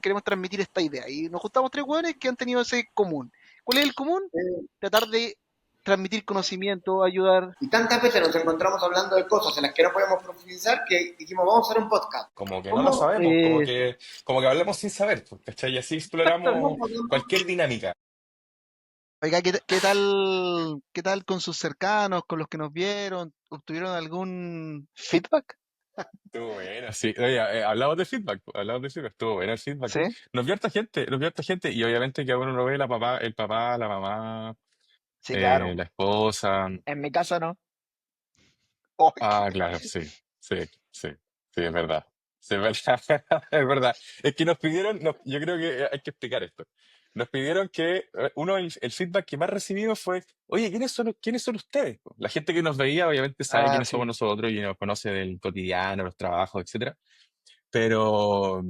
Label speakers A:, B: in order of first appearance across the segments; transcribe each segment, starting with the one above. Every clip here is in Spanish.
A: queremos transmitir esta idea. Y nos juntamos tres hueones que han tenido ese común. ¿Cuál es el común? Tratar de transmitir conocimiento, ayudar.
B: Y tantas veces nos encontramos hablando de cosas en las que no podemos profundizar que dijimos, vamos a hacer un podcast.
C: Como que no lo
B: ¿Cómo?
C: sabemos, como que hablamos sin saber, pues, ¿cachai? Y así
A: Exacto.
C: exploramos cualquier dinámica.
A: Oiga, qué tal con sus cercanos, con los que nos vieron? ¿Obtuvieron algún feedback?
C: Estuvo bueno, sí. Oye, hablamos de feedback, pues, hablamos de feedback, estuvo bueno el feedback.
A: Sí,
C: Nos vio harta gente, y obviamente que uno lo ve el papá, la mamá,
A: sí, claro.
C: la esposa.
D: En mi caso no.
A: Oh,
C: Ah, claro, sí, sí, sí, sí, es verdad. Sí, es verdad, es verdad. Es que nos pidieron, yo creo que hay que explicar esto. Nos pidieron que, el feedback que más recibimos fue, oye, quiénes son ustedes? La gente que nos veía obviamente sabe
A: ah,
C: quiénes
A: sí.
C: somos nosotros y nos conoce del cotidiano, los trabajos, etcétera. Pero,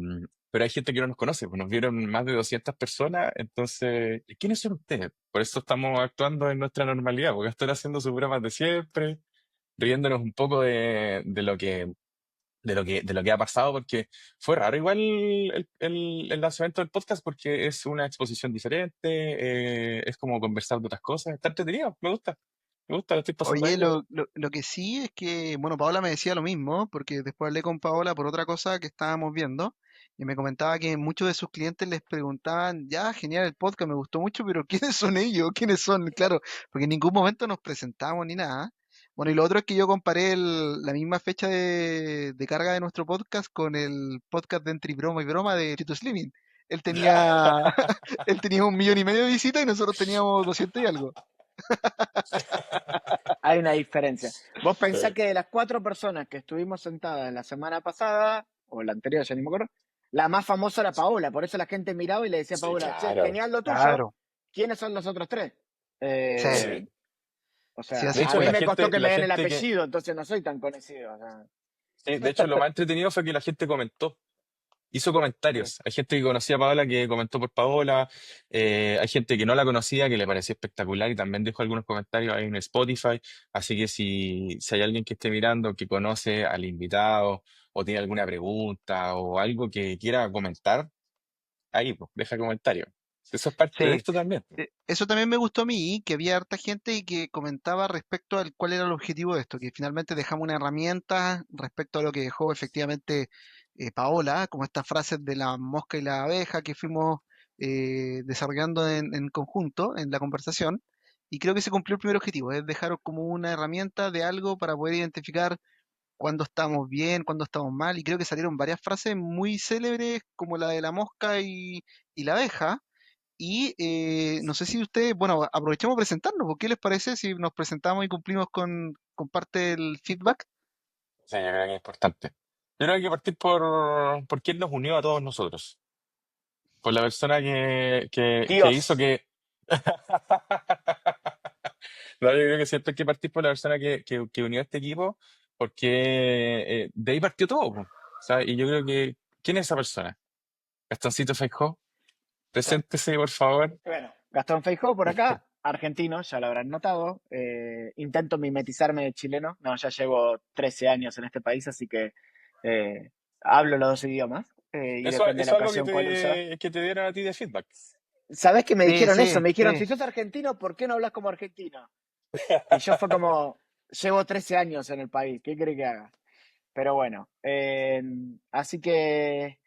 C: pero hay gente que no nos conoce, pues nos vieron más de 200 personas, entonces, ¿quiénes son ustedes? Por eso estamos actuando en nuestra normalidad, porque están haciendo sus bromas de siempre, riéndonos un poco de lo que ha pasado, porque fue raro igual el lanzamiento del podcast, porque es una exposición diferente, es como conversar de otras cosas, está entretenido, me gusta, lo estoy pasando
A: Oye,
C: bien.
A: lo que sí es que, bueno, Paola me decía lo mismo, porque después hablé con Paola por otra cosa que estábamos viendo, y me comentaba que muchos de sus clientes les preguntaban, ya, genial el podcast, me gustó mucho, pero ¿quiénes son ellos? ¿Quiénes son? Claro, porque en ningún momento nos presentamos ni nada. Bueno, y lo otro es que yo comparé la misma fecha de carga de nuestro podcast con el podcast de Entre Broma y Broma de Tito Slimming. Él tenía, él tenía 1,5 millones de visitas y nosotros teníamos 200 y algo.
D: Hay una diferencia. Vos pensás
C: Sí.
D: que de las 4 personas que estuvimos sentadas la semana pasada, o la anterior, ya ni me acuerdo, la más famosa era Paola. Por eso la gente miraba y le decía a
C: Sí,
D: Paola, che,
C: claro.
D: genial lo tuyo.
A: Claro,
D: ¿Quiénes son los otros tres?
A: sí,
C: Sí.
D: O
A: sí,
D: sea,
C: De
A: así
D: a
C: hecho,
D: mí
A: fue.
D: me costó que me
C: la
D: den el
C: gente que,
D: apellido, entonces no soy tan conocido. O sea.
C: sí, de hecho, lo más entretenido fue que la gente comentó. Hizo
D: Sí.
C: comentarios. Hay gente que conocía a Paola que comentó por Paola. Hay gente que no la conocía que le pareció espectacular y también dejó algunos comentarios ahí en Spotify. Así que si hay alguien que esté mirando que conoce al invitado o tiene alguna pregunta o algo que quiera comentar, ahí pues, deja comentario. Eso es parte de
A: Sí,
C: esto también.
A: eso también me gustó a mí, que había harta gente y que comentaba respecto al cuál era el objetivo de esto, que finalmente dejamos una herramienta respecto a lo que dejó efectivamente Paola, como estas frases de la mosca y la abeja que fuimos desarrollando en conjunto en la conversación, y creo que se cumplió el primer objetivo, es dejar como una herramienta de algo para poder identificar cuándo estamos bien, cuándo estamos mal, y creo que salieron varias frases muy célebres como la de la mosca y la abeja y no sé si ustedes, bueno, aprovechemos de presentarnos, ¿por ¿qué les parece si nos presentamos y cumplimos con parte del feedback?
C: Sí, yo creo que es importante. Yo creo que hay que partir por quién nos unió a todos nosotros. Por la persona que hizo
D: Dios.
C: que. No, yo creo que siempre hay que partir por la persona que unió a este equipo, porque de ahí partió todo, po, ¿sabes? Y yo creo que. ¿Quién es esa persona? Gastoncito Feijó,
D: Sí.
C: preséntese, por favor.
D: Bueno, Gastón Feijó por acá, argentino, ya lo habrán notado. Intento mimetizarme de chileno. No, ya llevo 13 años en este país, así que eh, hablo los dos idiomas. Y
C: Eso
D: depende de
C: es
D: la
C: algo
D: ocasión cuál usar.
C: que te dieron a ti de feedback.
D: ¿Sabés que me
A: Sí,
D: dijeron eso?
A: sí,
D: Me dijeron,
A: sí.
D: si sos argentino, ¿por qué no hablas como argentino? Y yo fue como, llevo 13 años en el país, ¿qué cree que haga? Pero bueno, así que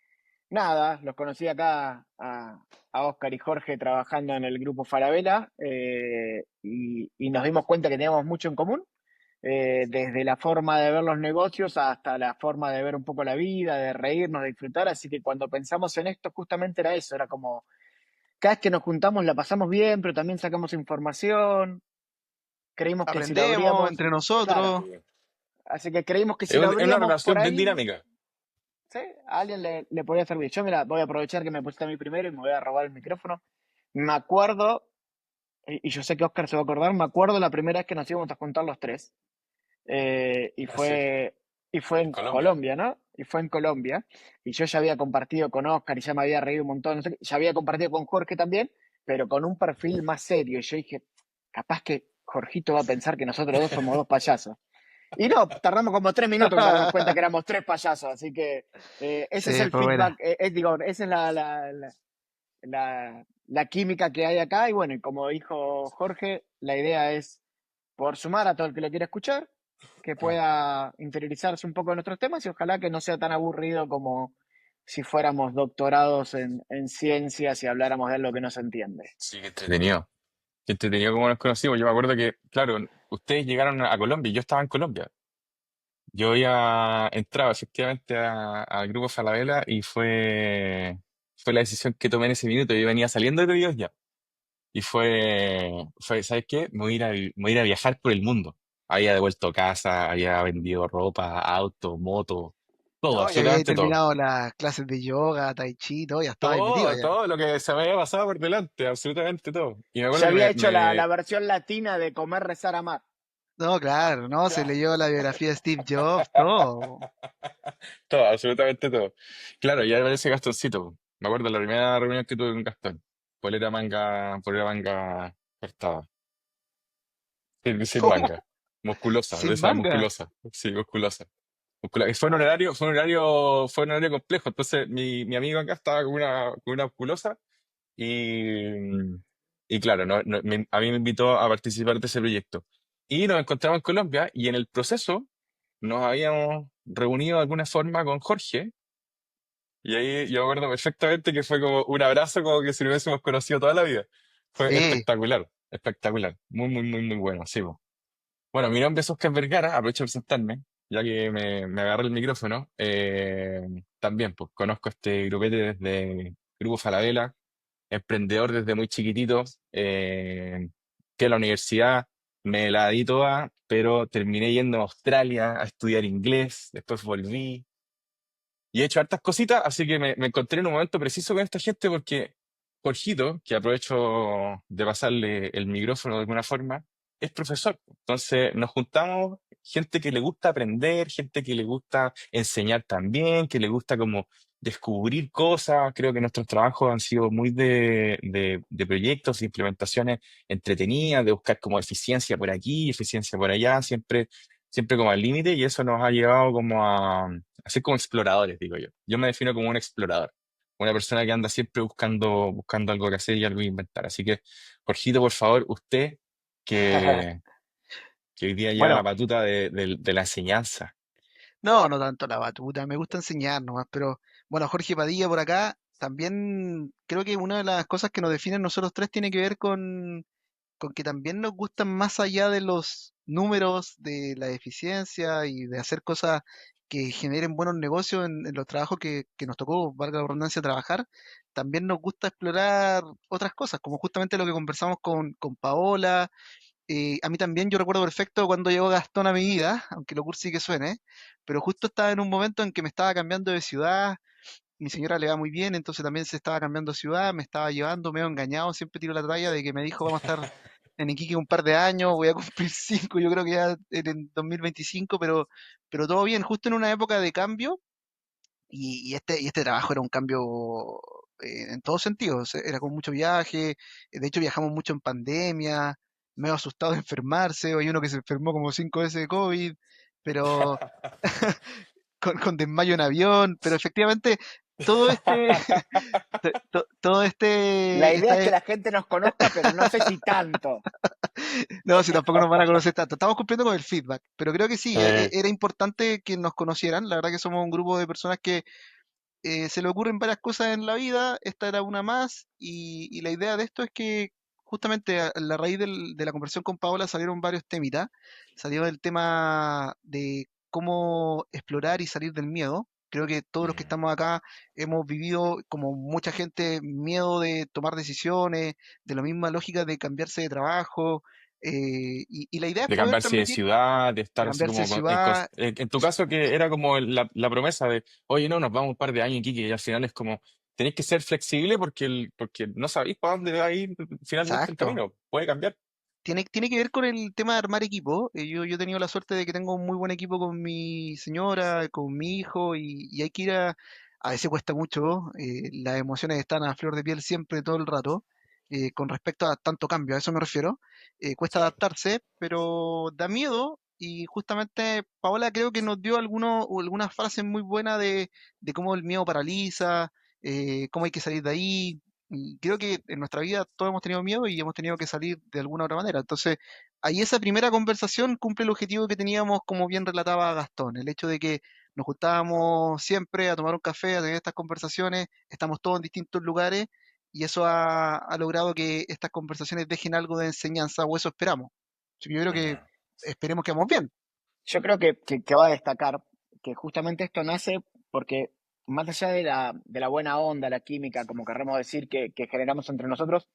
D: nada, los conocí acá a Oscar y Jorge trabajando en el grupo Falabella y nos dimos cuenta que teníamos mucho en común, desde la forma de ver los negocios hasta la forma de ver un poco la vida, de reírnos, de disfrutar. Así que cuando pensamos en esto, justamente era eso, era como, cada vez que nos juntamos la pasamos bien, pero también sacamos información, creímos que si lo
A: Aprendemos
D: abríamos,
A: entre
D: claro,
A: nosotros.
C: Sí.
D: así que creímos que si
C: Es
D: lo
C: una
D: abríamos por
C: relación bien
D: ahí,
C: dinámica.
D: ¿sí? A alguien le podía servir. Yo, mira, voy a aprovechar que me pusiste a mí primero y me voy a robar el micrófono. Me acuerdo, y yo sé que Oscar se va a acordar, me acuerdo la primera vez que nos íbamos a juntar los tres. eh, y
C: Así,
D: fue, y fue
C: en
D: en
C: Colombia.
D: Colombia, ¿no? Y fue en Colombia. Y yo ya había compartido con Oscar y ya me había reído un montón. No sé qué. Ya había compartido con Jorge también, pero con un perfil más serio. Y yo dije, capaz que Jorgito va a pensar que nosotros dos somos dos payasos. Y no, tardamos como 3 minutos en darnos cuenta que éramos tres payasos, así que ese es
A: Sí,
D: el
A: fue buena.
D: feedback, digo, esa es la química que hay acá. Y bueno, y como dijo Jorge, la idea es por sumar a todo el que lo quiera escuchar, que pueda interiorizarse un poco en nuestros temas y ojalá que no sea tan aburrido como si fuéramos doctorados en ciencias y habláramos de algo que no se entiende.
C: Sí, qué entretenido. Qué entretenido como nos conocimos. Yo me acuerdo que, claro, ustedes llegaron a Colombia y yo estaba en Colombia. Yo había entrado efectivamente al grupo Falabella y fue la decisión que tomé en ese minuto. Yo venía saliendo de Dios ya. Y ¿sabes qué? Me voy a ir a viajar por el mundo. Había devuelto casa, había vendido ropa, auto, moto, todo,
A: No, ya había
C: absolutamente todo.
A: terminado las clases de yoga, tai chi, todo, ya estaba ahí metido
C: Todo,
A: allá.
C: todo lo que se me había pasado por delante, absolutamente todo. Y me acuerdo
D: Ya
C: que
D: había hecho la versión latina de Comer, Rezar, Amar.
A: No, claro, no, se
C: Claro.
A: leyó la biografía de Steve Jobs, todo.
C: Todo, absolutamente todo. Claro, ya aparece Gastoncito, po. Me acuerdo la primera reunión que tuve con Gastón. Polera manga cortada. Sin manga. Musculosa, de
A: Sin
C: esa
A: manga.
C: musculosa. Sí, musculosa. Y fue un horario complejo. Entonces, mi amigo acá estaba con una musculosa y, y claro, a mí me invitó a participar de ese proyecto. Y nos encontramos en Colombia y en el proceso nos habíamos reunido de alguna forma con Jorge. Y ahí yo me acuerdo perfectamente que fue como un abrazo, como que si lo hubiésemos conocido toda la vida. Fue
A: Sí.
C: espectacular, espectacular. Muy, muy, muy, muy bueno, sí, po. Bueno, mi nombre es Oscar Vergara, aprovecho de presentarme, ya que me agarré el micrófono. También, pues, conozco este grupete desde Grupo Falabella, emprendedor desde muy chiquitito, que a la universidad me la di toda, pero terminé yendo a Australia a estudiar inglés, después volví y he hecho hartas cositas, así que me encontré en un momento preciso con esta gente porque Jorgito, que aprovecho de pasarle el micrófono de alguna forma, es profesor. Entonces nos juntamos gente que le gusta aprender, gente que le gusta enseñar también, que le gusta como descubrir cosas. Creo que nuestros trabajos han sido muy de proyectos, de implementaciones entretenidas, de buscar como eficiencia por aquí, eficiencia por allá, siempre como al límite y eso nos ha llevado como a ser como exploradores, digo yo. Yo me defino como un explorador, una persona que anda siempre buscando algo que hacer y algo que inventar. Así que, Jorgito, por favor, usted que, que hoy día lleva la
A: Bueno,
C: batuta de la enseñanza.
A: no, no tanto la batuta, me gusta enseñar nomás, pero bueno, Jorge Padilla por acá, también creo que una de las cosas que nos definen nosotros tres tiene que ver con que también nos gustan más allá de los números, de la eficiencia y de hacer cosas que generen buenos negocios en los trabajos que nos tocó, valga la redundancia, trabajar, también nos gusta explorar otras cosas, como justamente lo que conversamos con Paola. A mí también yo recuerdo perfecto cuando llegó Gastón a mi vida, aunque lo cursi que suene, pero justo estaba en un momento en que me estaba cambiando de ciudad, mi señora le va muy bien, entonces también se estaba cambiando de ciudad, me estaba llevando, medio engañado, siempre tiro la talla de que me dijo vamos a estar en Iquique un par de años, voy a cumplir 5, yo creo que ya en el 2025, pero todo bien, justo en una época de cambio, y este trabajo era un cambio en todos sentidos, era con mucho viaje, de hecho viajamos mucho en pandemia, medio asustado de enfermarse, hay uno que se enfermó como 5 veces de COVID, pero con desmayo en avión, pero efectivamente todo este, todo
D: La idea
A: esta,
D: es que la gente nos conozca, pero no sé si tanto.
A: no, si tampoco nos van a conocer tanto, estamos cumpliendo con el feedback, pero creo que sí,
C: Eh,
A: era importante que nos conocieran, la verdad que somos un grupo de personas que se le ocurren varias cosas en la vida, esta era una más, y la idea de esto es que justamente a la raíz de la conversación con Paola salieron varios temitas, salió el tema de cómo explorar y salir del miedo. Creo que todos los que
C: mm,
A: estamos acá hemos vivido, como mucha gente, miedo de tomar decisiones, de la misma lógica de cambiarse de trabajo, y la idea es
C: de
A: poder
C: cambiarse de
A: transmitir,
C: ciudad, de
A: de
C: estar así
A: cambiarse de
C: como
A: ciudad.
C: en tu caso que era como la promesa de, oye, no, nos vamos un par de años aquí, y al final es como, tenéis que ser flexible porque no sabéis para dónde va a ir finalmente el
A: Exacto.
C: camino, puede cambiar.
A: Tiene que ver con el tema de armar equipo. Yo he tenido la suerte de que tengo un muy buen equipo con mi señora, con mi hijo, y hay que ir a veces cuesta mucho, las emociones están a flor de piel siempre, todo el rato, con respecto a tanto cambio, a eso me refiero. Cuesta
C: Claro.
A: adaptarse, pero da miedo y justamente Paola creo que nos dio algunas frases muy buenas de cómo el miedo paraliza, cómo hay que salir de ahí. Y creo que en nuestra vida todos hemos tenido miedo y hemos tenido que salir de alguna otra manera. Entonces, ahí esa primera conversación cumple el objetivo que teníamos, como bien relataba Gastón, el hecho de que nos juntábamos siempre a tomar un café, a tener estas conversaciones, estamos todos en distintos lugares y eso ha logrado que estas conversaciones dejen algo de enseñanza, o eso esperamos. Así que yo creo que esperemos que vamos bien.
D: Yo creo que va a destacar que justamente esto nace porque más allá de la buena onda, la química, como querramos decir, que generamos entre nosotros,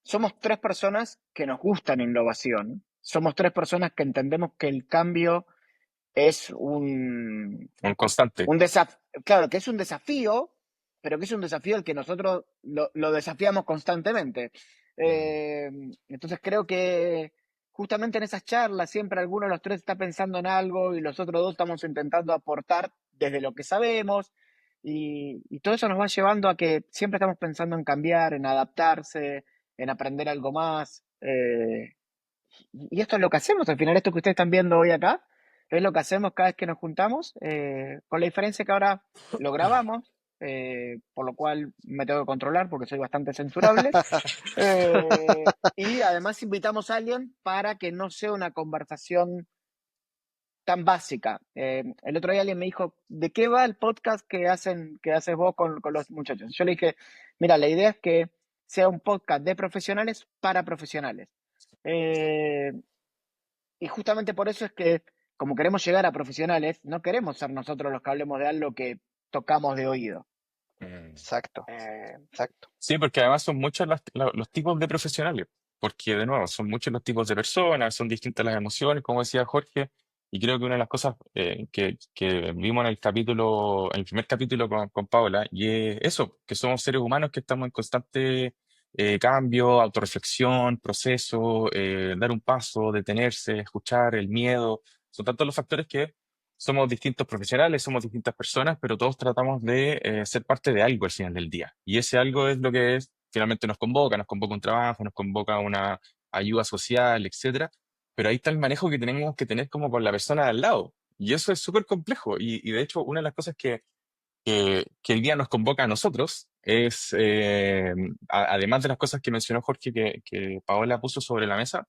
D: somos tres personas que nos gustan la innovación, somos tres personas que entendemos que el cambio es
C: Un constante.
D: un desafío, claro, que es un desafío, pero que es un desafío al que nosotros lo desafiamos constantemente.
C: Mm.
D: Eh, entonces creo que justamente en esas charlas siempre alguno de los tres está pensando en algo y los otros dos estamos intentando aportar desde lo que sabemos y todo eso nos va llevando a que siempre estamos pensando en cambiar, en adaptarse, en aprender algo más. Y esto es lo que hacemos, al final esto que ustedes están viendo hoy acá, es lo que hacemos cada vez que nos juntamos, con la diferencia que ahora lo grabamos, por lo cual me tengo que controlar porque soy bastante censurable, y además invitamos a alguien para que no sea una conversación tan básica. El otro día alguien me dijo, ¿de qué va el podcast que haces vos con los muchachos? Yo le dije, mira, la idea es que sea un podcast de profesionales para profesionales. Eh, y justamente por eso es que, como queremos llegar a profesionales, no queremos ser nosotros los que hablemos de algo que tocamos de oído.
C: Mm.
A: Exacto,
D: Eh,
A: exacto.
C: Sí, porque además son muchos los tipos de profesionales, porque de nuevo, son muchos los tipos de personas, son distintas las emociones, como decía Jorge, y creo que una de las cosas que vimos en el capítulo, en el primer capítulo con Paola, y es eso, que somos seres humanos que estamos en constante cambio, autorreflexión, proceso, dar un paso, detenerse, escuchar, el miedo, son tantos los factores que somos distintos profesionales, somos distintas personas, pero todos tratamos de ser parte de algo al final del día. Y ese algo es lo que finalmente nos convoca un trabajo, nos convoca una ayuda social, etcétera. Pero ahí está el manejo que tenemos que tener como con la persona de al lado. Y eso es súper complejo. Y de hecho, una de las cosas que el día nos convoca a nosotros es, además de las cosas que mencionó Jorge, que Paola puso sobre la mesa,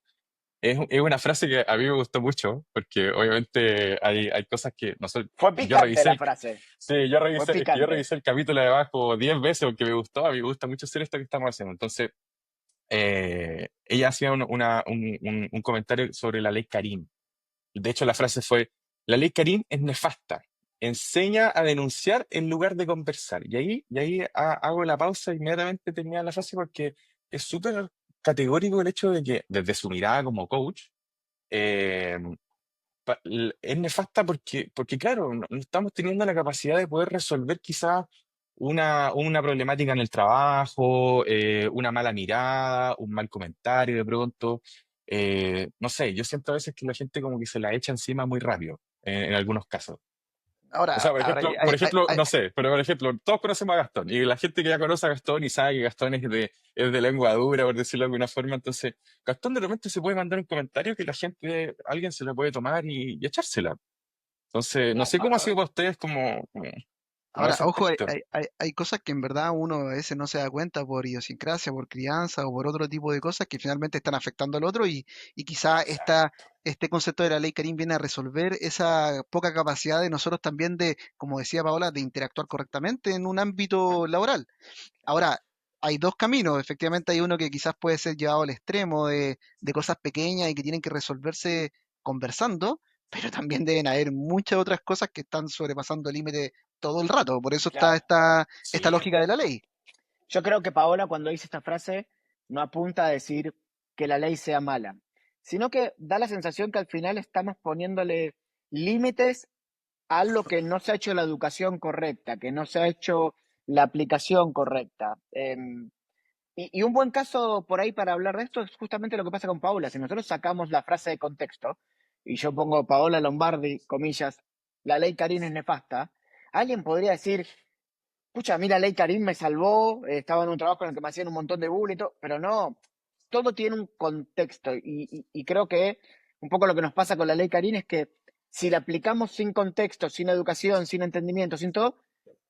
C: es una frase que a mí me gustó mucho, porque obviamente hay cosas que nosotros,
D: fue
C: yo
D: picante
C: revisé
D: la
C: el,
D: frase,
C: sí,
D: fue
C: es que yo
D: picante.
C: revisé el capítulo de abajo 10 veces porque me gustó, a mí me gusta mucho hacer esto que estamos haciendo. Entonces, ella hacía un comentario sobre la ley Karim. De hecho, la frase fue, la ley Karim es nefasta, enseña a denunciar en lugar de conversar. Y ahí hago la pausa e inmediatamente termina la frase porque es súper categórico el hecho de que desde su mirada como coach, eh, es nefasta porque claro, no estamos teniendo la capacidad de poder resolver quizás una problemática en el trabajo, una mala mirada, un mal comentario de pronto. No sé, yo siento a veces que la gente como que se la echa encima muy rápido, en algunos casos. O
A: Ahora,
C: sea, por ejemplo, no sé, pero por ejemplo, todos conocemos a Gastón y la gente que ya conoce a Gastón y sabe que Gastón es de lengua dura, por decirlo de alguna forma, entonces Gastón de repente se puede mandar un comentario que la gente, alguien se la puede tomar y echársela. Entonces, no sé cómo ha sido para ustedes como
A: ahora,
C: ese
A: ojo,
C: aspecto.
A: hay cosas que en verdad uno a veces no se da cuenta por idiosincrasia, por crianza o por otro tipo de cosas que finalmente están afectando al otro y quizá
C: Exacto.
A: este concepto de la ley Karim viene a resolver esa poca capacidad de nosotros también de, como decía Paola, de interactuar correctamente en un ámbito laboral. Ahora, hay dos caminos, efectivamente hay uno que quizás puede ser llevado al extremo de cosas pequeñas y que tienen que resolverse conversando, pero también deben haber muchas otras cosas que están sobrepasando el límite todo el rato. Por eso está
D: Claro.
A: esta
C: Sí.
A: lógica de la ley.
D: Yo creo que Paola cuando dice esta frase no apunta a decir que la ley sea mala, sino que da la sensación que al final estamos poniéndole límites a lo que no se ha hecho la educación correcta, que no se ha hecho la aplicación correcta. Y un buen caso por ahí para hablar de esto es justamente lo que pasa con Paola. Si nosotros sacamos la frase de contexto y yo pongo Paola Lombardi, comillas, la ley Karim es nefasta, alguien podría decir, pucha, a mí la ley Karim me salvó, estaba en un trabajo en el que me hacían un montón de bullying y todo, pero no, todo tiene un contexto y creo que un poco lo que nos pasa con la ley Karin es que si la aplicamos sin contexto, sin educación, sin entendimiento, sin todo,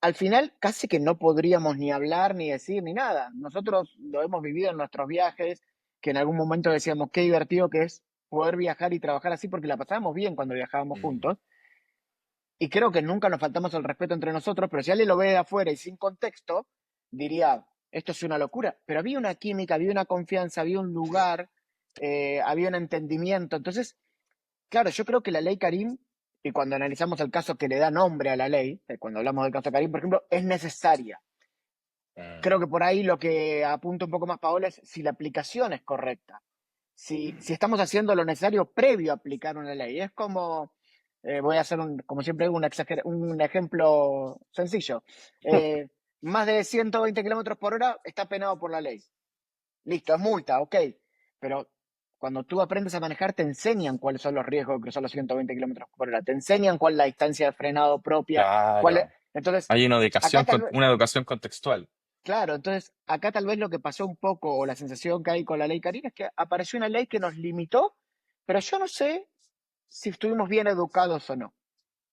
D: al final casi que no podríamos ni hablar, ni decir, ni nada. Nosotros lo hemos vivido en nuestros viajes, que en algún momento decíamos qué divertido que es poder viajar y trabajar así, porque la pasábamos bien cuando viajábamos
C: Mm.
D: juntos. Y creo que nunca nos faltamos el respeto entre nosotros, pero si alguien lo ve de afuera y sin contexto, diría, esto es una locura. Pero había una química, había una confianza, había un lugar, había un entendimiento. Entonces, claro, yo creo que la ley Karim, y cuando analizamos el caso que le da nombre a la ley, cuando hablamos del caso Karim, por ejemplo, es necesaria.
C: Mm.
D: Creo que por ahí lo que apunta un poco más Paola es si la aplicación es correcta, si estamos haciendo lo necesario previo a aplicar una ley. Es como, voy a hacer, como siempre, un ejemplo sencillo. Eh, Más de 120 kilómetros por hora está penado por la ley. Listo, es multa, ok. Pero cuando tú aprendes a manejar, te enseñan cuáles son los riesgos de cruzar los 120 kilómetros por hora. Te enseñan cuál es la distancia de frenado propia.
C: Claro.
D: Entonces,
C: Hay
D: acá tal vez,
C: una educación contextual.
D: claro, entonces acá tal vez lo que pasó un poco, o la sensación que hay con la ley Karina, es que apareció una ley que nos limitó, pero yo no sé si estuvimos bien educados o no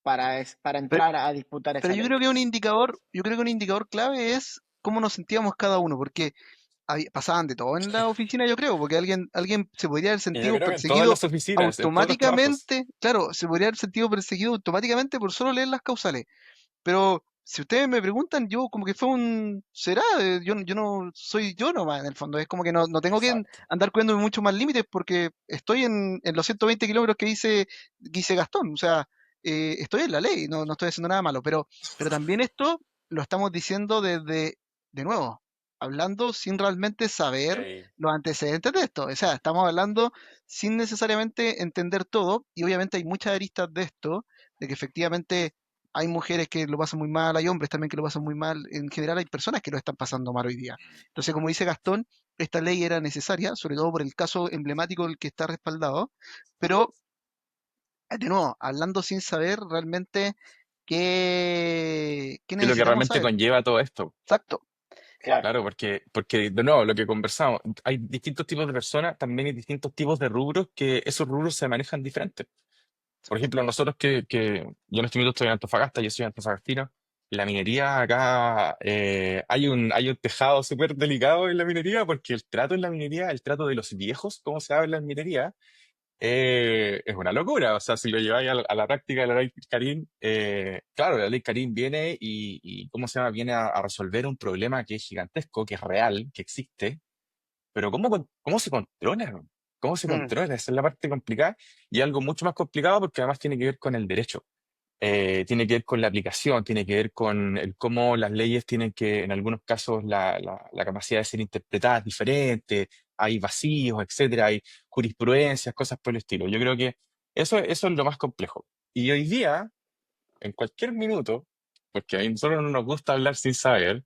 D: para
A: Pero,
D: entrar a disputar
A: pero
D: esa
A: yo
D: ley.
A: creo que un indicador, yo creo que un indicador clave es cómo nos sentíamos cada uno, porque pasaban de todo en la oficina, yo creo, porque alguien se podría haber
C: Y yo
A: sentido
C: creo que en todas
A: perseguido
C: las oficinas, en todos los trabajos.
A: automáticamente, claro, se podría haber sentido perseguido automáticamente por solo leer las causales. Pero si ustedes me preguntan, yo como que fue será, yo no soy yo nomás en el fondo, es como que no tengo que
C: Exacto.
A: andar cuidando mucho más límites porque estoy en los 120 kilómetros que dice Gastón, o sea, estoy en la ley, no estoy haciendo nada malo, pero también esto lo estamos diciendo desde, de nuevo, hablando sin realmente saber
C: Ey.
A: los antecedentes de esto, o sea, estamos hablando sin necesariamente entender todo y obviamente hay muchas aristas de esto, de que efectivamente hay mujeres que lo pasan muy mal, hay hombres también que lo pasan muy mal, en general hay personas que lo están pasando mal hoy día. Entonces, como dice Gastón, esta ley era necesaria, sobre todo por el caso emblemático del que está respaldado, pero de nuevo, hablando sin saber realmente qué
C: ¿Qué es lo que
A: necesitamos
C: realmente
A: saber.
C: conlleva todo esto?
A: Exacto.
D: Claro,
C: Claro, porque de nuevo, lo que conversamos, hay distintos tipos de personas, también hay distintos tipos de rubros que esos rubros se manejan diferentes. Por ejemplo, nosotros yo en este momento estoy en Antofagasta, yo soy antofagastino, la minería acá, hay un tejado súper delicado en la minería porque el trato en la minería, el trato de los viejos, como se habla en minería, es una locura. O sea, si lo lleváis a la práctica de la ley Karim, claro, la ley Karim viene y ¿cómo se llama? Viene a resolver un problema que es gigantesco, que es real, que existe, pero ¿cómo se controla? ¿Cómo se
A: Mm.
C: controla? Esa es la parte complicada y algo mucho más complicado porque además tiene que ver con el derecho. Tiene que ver con la aplicación, tiene que ver con el cómo las leyes tienen que, en algunos casos, la capacidad de ser interpretadas diferente, hay vacíos, etcétera, hay jurisprudencias, cosas por el estilo. Yo creo que eso es lo más complejo. Y hoy día, en cualquier minuto, porque a nosotros no nos gusta hablar sin saber,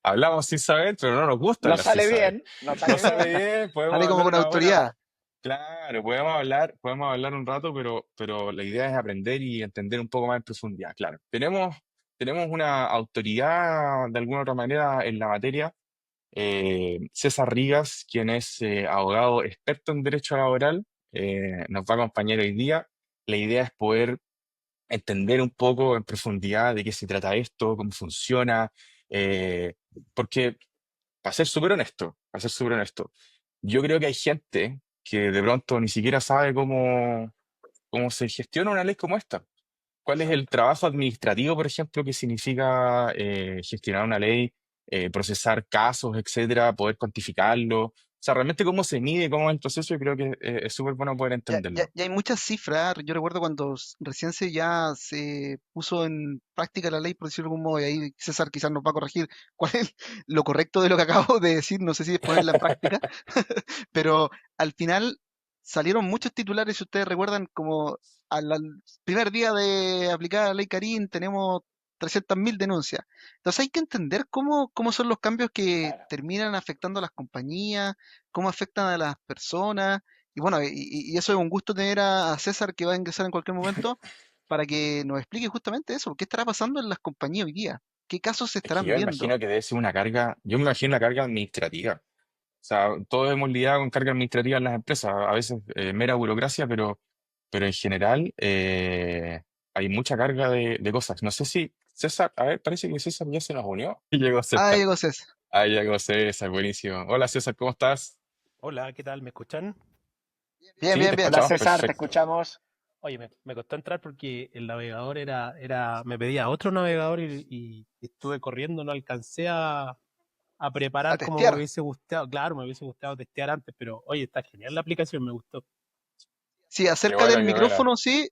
C: hablamos sin saber, pero no nos gusta
D: nos
C: hablar sin
D: sale
C: saber.
D: bien, nos
C: No
D: sale
C: sabe
D: bien.
C: bien, podemos
A: Sale como
C: hablar
A: con
C: una hora.
A: autoridad.
C: Claro, podemos hablar un rato, pero la idea es aprender y entender un poco más en profundidad. Claro, tenemos una autoridad de alguna otra manera en la materia, César Rivas, quien es abogado experto en derecho laboral, nos va a acompañar hoy día. La idea es poder entender un poco en profundidad de qué se trata esto, cómo funciona, eh, porque para ser súper honesto, yo creo que hay gente que de pronto ni siquiera sabe cómo se gestiona una ley como esta. ¿Cuál es el trabajo administrativo, por ejemplo, que significa gestionar una ley, procesar casos, etcétera, poder cuantificarlo? O sea, realmente cómo se mide, cómo es el proceso, yo creo que es súper bueno poder entenderlo.
A: Ya hay muchas cifras. Yo recuerdo cuando recién ya se puso en práctica la ley, por decirlo de algún modo, y ahí César quizás nos va a corregir cuál es lo correcto de lo que acabo de decir, no sé si es ponerla en práctica, pero al final salieron muchos titulares, si ustedes recuerdan, como al primer día de aplicada la ley Karim tenemos 300.000 denuncias. Entonces hay que entender cómo son los cambios que
D: Claro.
A: terminan afectando a las compañías, cómo afectan a las personas. Y bueno, y eso es un gusto tener a César que va a ingresar en cualquier momento para que nos explique justamente eso, qué estará pasando en las compañías hoy día, qué casos se
C: Es que
A: estarán
C: yo
A: viendo.
C: imagino que debe ser una carga, yo me imagino la carga administrativa. O sea, todos hemos lidiado con carga administrativa en las empresas, a veces mera burocracia, pero en general hay mucha carga de cosas. No sé si César, a ver, parece que César ya se nos unió y llegó
A: Ah,
C: César.
A: llegó César.
C: Ahí llegó César, buenísimo. Hola César, ¿cómo estás?
E: Hola, ¿qué tal? ¿Me escuchan?
A: Bien,
C: Sí,
A: bien,
C: te
A: bien.
D: Hola
C: escuchamos
D: César, te
C: perfecto.
D: escuchamos.
E: Oye, me costó entrar porque el navegador me pedía otro navegador y estuve corriendo, no alcancé a
A: A
E: preparar como me
A: testear.
E: hubiese gustado. Claro, me hubiese gustado testear antes, pero oye, está genial la aplicación, me gustó.
A: Sí,
C: Qué
A: acércate
C: bueno,
A: del
C: qué bueno.
A: micrófono, sí.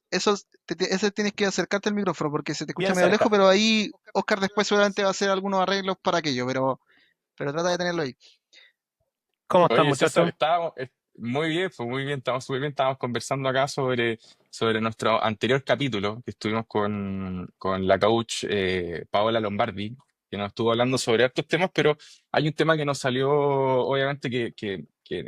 A: Ese tienes que acercarte al micrófono porque se te escucha
E: Bien
A: medio lejos,
E: cerca.
A: pero ahí Oscar después seguramente va a hacer algunos arreglos para aquello, pero trata de tenerlo ahí.
E: ¿Cómo están,
C: Oye, César,
E: muchachos?
C: estábamos muy bien, fue muy bien, estamos súper bien, estábamos conversando acá sobre nuestro anterior capítulo que estuvimos con la coach Paola Lombardi, que nos estuvo hablando sobre estos temas, pero hay un tema que nos salió, obviamente, que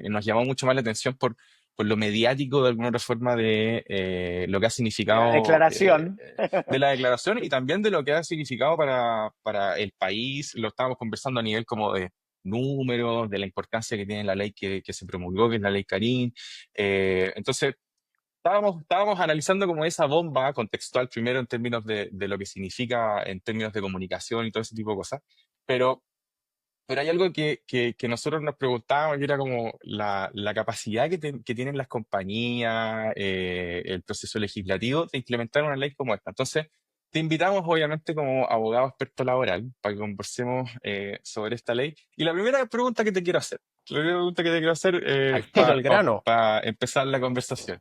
C: nos llamó mucho más la atención por lo mediático de alguna otra forma de lo que ha
D: De la
C: significado
D: declaración.
C: de la declaración y también de lo que ha significado para el país. Lo estábamos conversando a nivel como de números, de la importancia que tiene la ley que se promulgó, que es la ley Karim. Entonces, estábamos analizando como esa bomba contextual, primero en términos de lo que significa en términos de comunicación y todo ese tipo de cosas, pero, pero hay algo que nosotros nos preguntábamos y era como la capacidad que tienen las compañías, el proceso legislativo de implementar una ley como esta. Entonces, te invitamos, obviamente, como abogado experto laboral, para que conversemos sobre esta ley. Y la primera pregunta que te quiero hacer, la primera pregunta que te quiero hacer
E: Al tiro,
C: para
E: al grano.
C: empezar la conversación.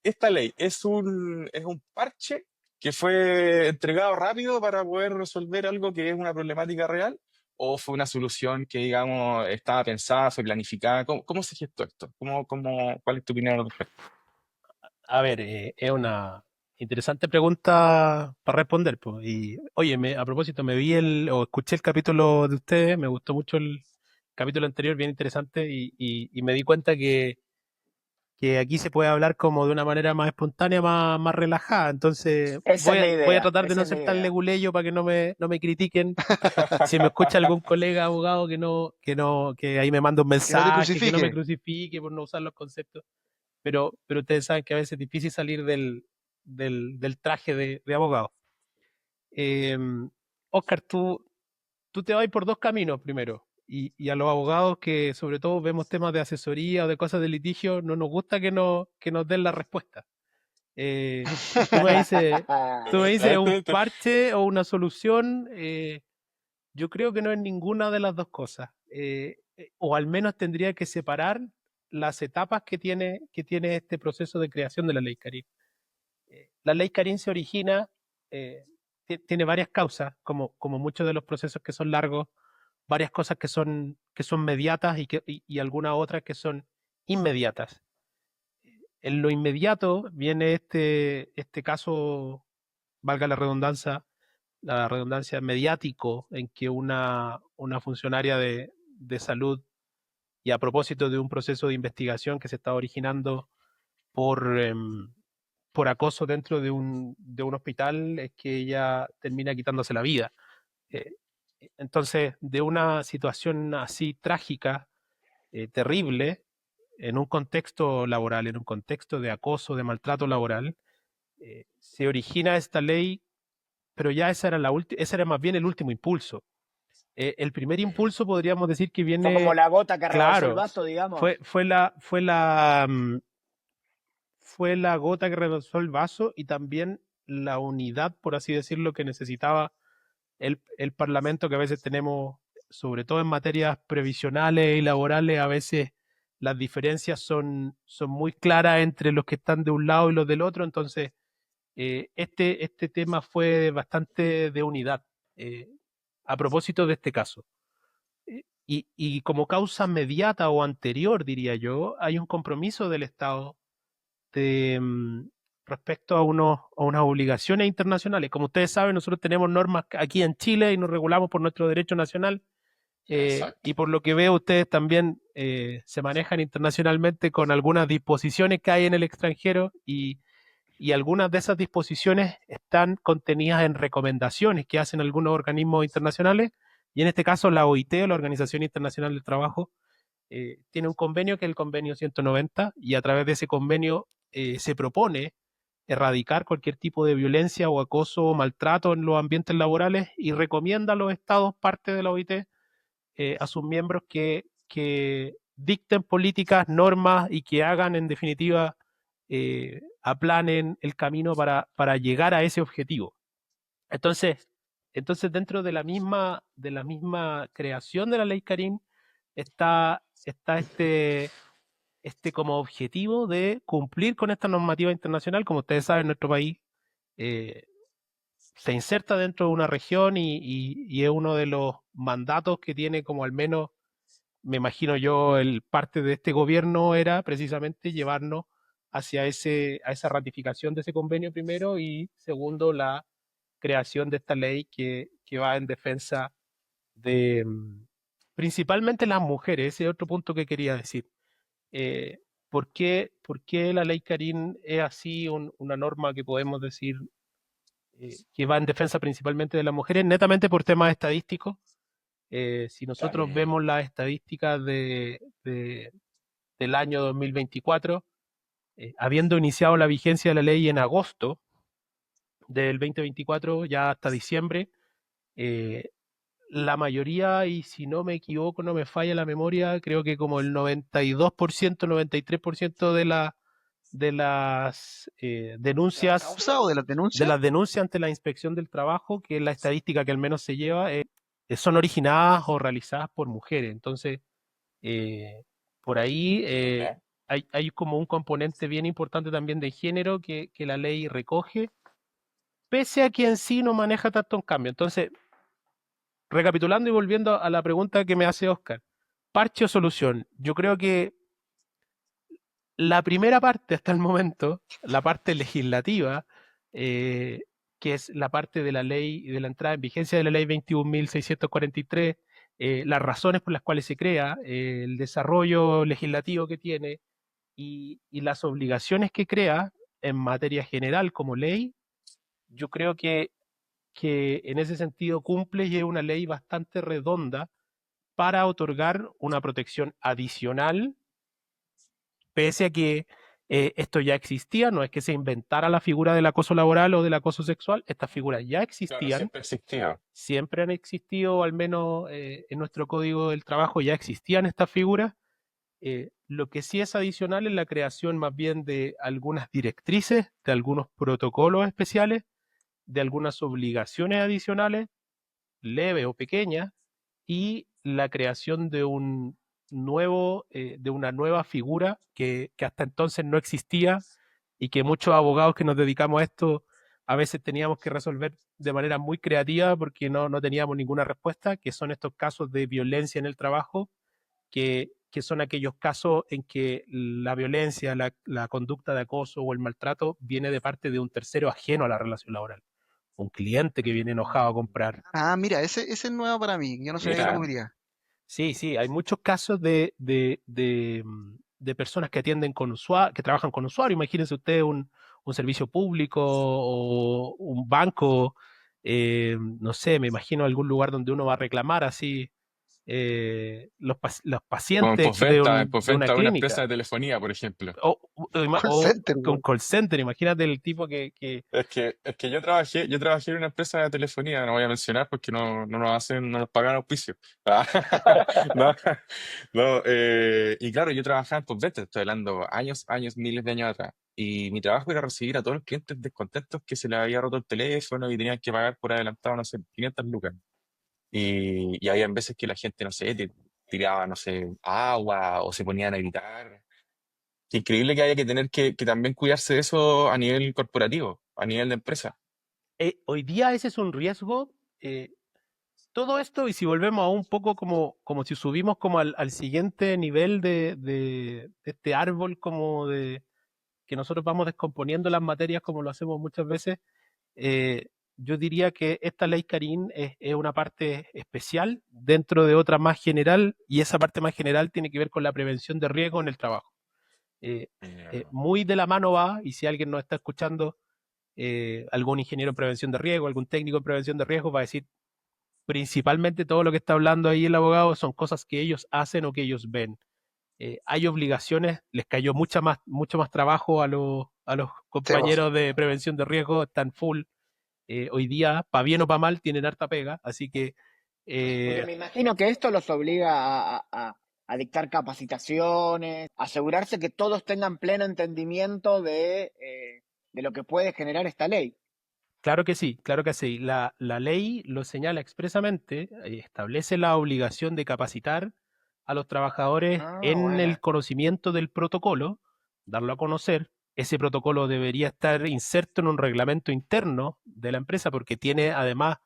C: ¿Esta ley es un parche que fue entregado rápido para poder resolver algo que es una problemática real? ¿O fue una solución que, digamos, estaba pensada, fue planificada? ¿Cómo se gestó esto? ¿Cuál es tu opinión al respecto?
E: A ver, es una interesante pregunta para responder, pues. Y oye, a propósito, o escuché el capítulo de ustedes, me gustó mucho el capítulo anterior, bien interesante, y me di cuenta que aquí se puede hablar como de una manera más espontánea, más relajada. Entonces,
D: Esa es la
E: voy a
D: idea,
E: tratar de
D: esa
E: no
D: es la
E: ser tan
D: idea.
E: leguleyo para que no me critiquen. Si me escucha algún colega abogado que ahí me manda un
A: Que no te
E: mensaje, que no me
A: crucifique.
E: crucifique por no usar los conceptos, pero ustedes saben que a veces es difícil salir del traje de abogado. Eh, Oscar, tú te vas por dos caminos primero. Y a los abogados que sobre todo vemos temas de asesoría o de cosas de litigio, no nos gusta que nos den la respuesta. Tú me dices, tú me dices un parche o una solución, yo creo que no es ninguna de las dos cosas. O al menos tendría que separar las etapas que tiene este proceso de creación de la ley Karim. La ley Karim se origina, eh, tiene varias causas, como muchos de los procesos que son largos, varias cosas que son mediatas y algunas otras que son inmediatas. En lo inmediato viene este caso, valga la redundancia mediático, en que una funcionaria de salud, y a propósito de un proceso de investigación que se está originando por, por acoso dentro de un hospital, es que ella termina quitándose la vida. Eh, entonces, de una situación así trágica, terrible, en un contexto laboral, en un contexto de acoso, de maltrato laboral, se origina esta ley, pero ya ese era más bien el último impulso. El primer impulso podríamos decir que
D: Fue como
E: viene,
D: la gota que rebasó el
E: claro,
D: vaso, digamos.
E: fue la gota que rebasó el vaso y también la unidad, por así decirlo, que necesitaba el Parlamento, que a veces tenemos, sobre todo en materias previsionales y laborales, a veces las diferencias son muy claras entre los que están de un lado y los del otro. Entonces, este tema fue bastante de unidad, a propósito de este caso. Y como causa mediata o anterior, diría yo, hay un compromiso del Estado de, respecto a unas obligaciones internacionales. Como ustedes saben, nosotros tenemos normas aquí en Chile y nos regulamos por nuestro derecho nacional.
C: Exacto.
E: Y por lo que veo, ustedes también se manejan internacionalmente con algunas disposiciones que hay en el extranjero, y algunas de esas disposiciones están contenidas en recomendaciones que hacen algunos organismos internacionales, y en este caso la OIT, o la Organización Internacional del Trabajo, tiene un convenio que es el convenio 190, y a través de ese convenio se propone erradicar cualquier tipo de violencia o acoso o maltrato en los ambientes laborales y recomienda a los estados, parte de la OIT, a sus miembros que dicten políticas, normas y que hagan, en definitiva, aplanen el camino para llegar a ese objetivo. Entonces, dentro de la misma creación de la ley Karim está como objetivo de cumplir con esta normativa internacional. Como ustedes saben, nuestro país eh, se inserta dentro de una región y es uno de los mandatos que tiene, como al menos me imagino yo, parte de este gobierno era precisamente llevarnos hacia esa ratificación de ese convenio primero y segundo la creación de esta ley que va en defensa de principalmente las mujeres. Ese es otro punto que quería decir. ¿Por qué la ley Karim es así una norma que podemos decir que va en defensa principalmente de las mujeres? Netamente por temas estadísticos. Si nosotros
C: Claro.
E: vemos las estadísticas del año 2024, habiendo iniciado la vigencia de la ley en agosto del 2024, ya hasta diciembre, eh, la mayoría, y si no me equivoco, no me falla la memoria, creo que como el 92%, 93% de las
A: ¿De la
E: denuncias,
A: causa o de las denuncias?
E: ante la inspección del trabajo, que es la estadística que al menos se lleva, son originadas o realizadas por mujeres. Entonces, por ahí hay como un componente bien importante también de género que la ley recoge, pese a que en sí no maneja tanto un cambio. Entonces, recapitulando y volviendo a la pregunta que me hace Oscar, parche o solución. Yo creo que la primera parte hasta el momento, la parte legislativa, eh, que es la parte de la ley, de la entrada en vigencia de la ley 21.643, las razones por las cuales se crea, el desarrollo legislativo que tiene y las obligaciones que crea en materia general como ley, yo creo que en ese sentido cumple y es una ley bastante redonda para otorgar una protección adicional, pese a que esto ya existía, no es que se inventara la figura del acoso laboral o del acoso sexual, estas figuras ya
C: Claro,
E: existían,
C: siempre existió.
E: siempre han existido, al menos en nuestro código del trabajo ya existían estas figuras. Lo que sí es adicional es la creación más bien de algunas directrices, de algunos protocolos especiales, de algunas obligaciones adicionales, leves o pequeñas, y la creación de una nueva figura que hasta entonces no existía y que muchos abogados que nos dedicamos a esto a veces teníamos que resolver de manera muy creativa porque no teníamos ninguna respuesta, que son estos casos de violencia en el trabajo, que son aquellos casos en que la violencia, la conducta de acoso o el maltrato viene de parte de un tercero ajeno a la relación laboral. Un cliente que viene enojado a comprar.
A: Ah, mira, ese es nuevo para mí. Yo no sabía que lo
C: Mira,
A: cubría.
E: Sí, sí, hay muchos casos de personas que atienden con usuarios, que trabajan con usuarios. Imagínense ustedes un servicio público o un banco, no sé, me imagino algún lugar donde uno va a reclamar así los
C: como
E: pacientes
C: en
E: de una
C: postventa de una empresa
E: clínica
C: de telefonía, por ejemplo.
A: Call
E: o
A: center,
E: con
A: weón.
E: call center. Imagínate el tipo que
C: Es que yo trabajé en una empresa de telefonía, no voy a mencionar porque no nos hacen, no nos pagan auspicio. Ah, no, no, y claro, yo trabajaba en postventa, estoy hablando años, miles de años atrás. Y mi trabajo era recibir a todos los clientes descontentos que se les había roto el teléfono y tenían que pagar por adelantado, no sé, 500 lucas. Y había veces que la gente, no sé, tiraba, no sé, agua o se ponían a gritar. Qué increíble que haya que tener que también cuidarse de eso a nivel corporativo, a nivel de empresa.
E: hoy día ese es un riesgo. Todo esto, y si volvemos a un poco como si subimos como al siguiente nivel de este árbol, como de que nosotros vamos descomponiendo las materias como lo hacemos muchas veces, yo diría que esta ley Karim es una parte especial dentro de otra más general, y esa parte más general tiene que ver con la prevención de riesgo en el trabajo. Eh,
C: Ya.
E: muy de la mano va, y si alguien nos está escuchando, algún ingeniero en prevención de riesgo, algún técnico en prevención de riesgo, va a decir, principalmente todo lo que está hablando ahí el abogado son cosas que ellos hacen o que ellos ven. hay obligaciones, les cayó mucho más trabajo a los
B: Sí, vos.
E: compañeros de prevención de riesgo, están full. Hoy día, para bien o para mal, tienen harta pega, así que
D: Porque
E: eh,
D: me imagino que esto los obliga a dictar capacitaciones, asegurarse que todos tengan pleno entendimiento de lo que puede generar esta ley.
E: claro que sí, claro que sí. La ley lo señala expresamente, establece la obligación de capacitar a los trabajadores
D: Ah,
E: en el
D: bueno.
E: conocimiento del protocolo, darlo a conocer. Ese protocolo debería estar inserto en un reglamento interno de la empresa porque tiene además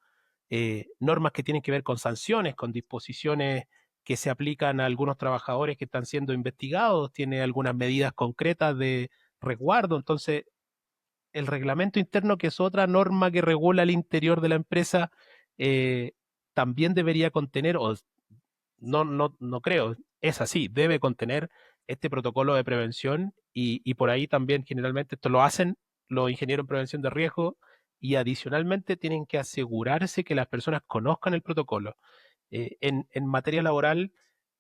E: normas que tienen que ver con sanciones, con disposiciones que se aplican a algunos trabajadores que están siendo investigados, tiene algunas medidas concretas de resguardo. Entonces, el reglamento interno, que es otra norma que regula el interior de la empresa, eh, también debería contener, o no creo, es así, debe contener este protocolo de prevención y por ahí también generalmente esto lo hacen los ingenieros en prevención de riesgo y adicionalmente tienen que asegurarse que las personas conozcan el protocolo. En materia laboral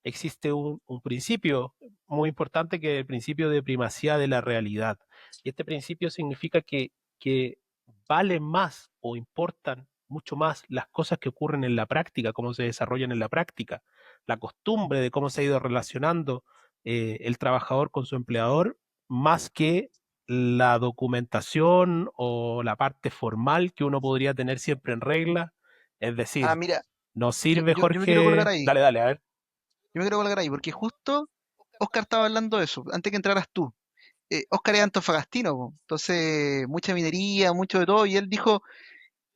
E: existe un principio muy importante que es el principio de primacía de la realidad. Y este principio significa que valen más o importan mucho más las cosas que ocurren en la práctica, cómo se desarrollan en la práctica, la costumbre de cómo se ha ido relacionando el trabajador con su empleador, más que la documentación o la parte formal que uno podría tener siempre en regla. Es
A: Ah,
E: decir,
A: mira,
E: nos
A: yo,
E: sirve,
A: yo, yo me quiero colgar
E: Jorge.
A: ahí.
E: Dale, dale, a ver.
A: Yo me quiero colgar ahí, porque justo Oscar estaba hablando de eso, antes que entraras tú. Oscar es antofagastino, po, entonces mucha minería, mucho de todo, y él dijo,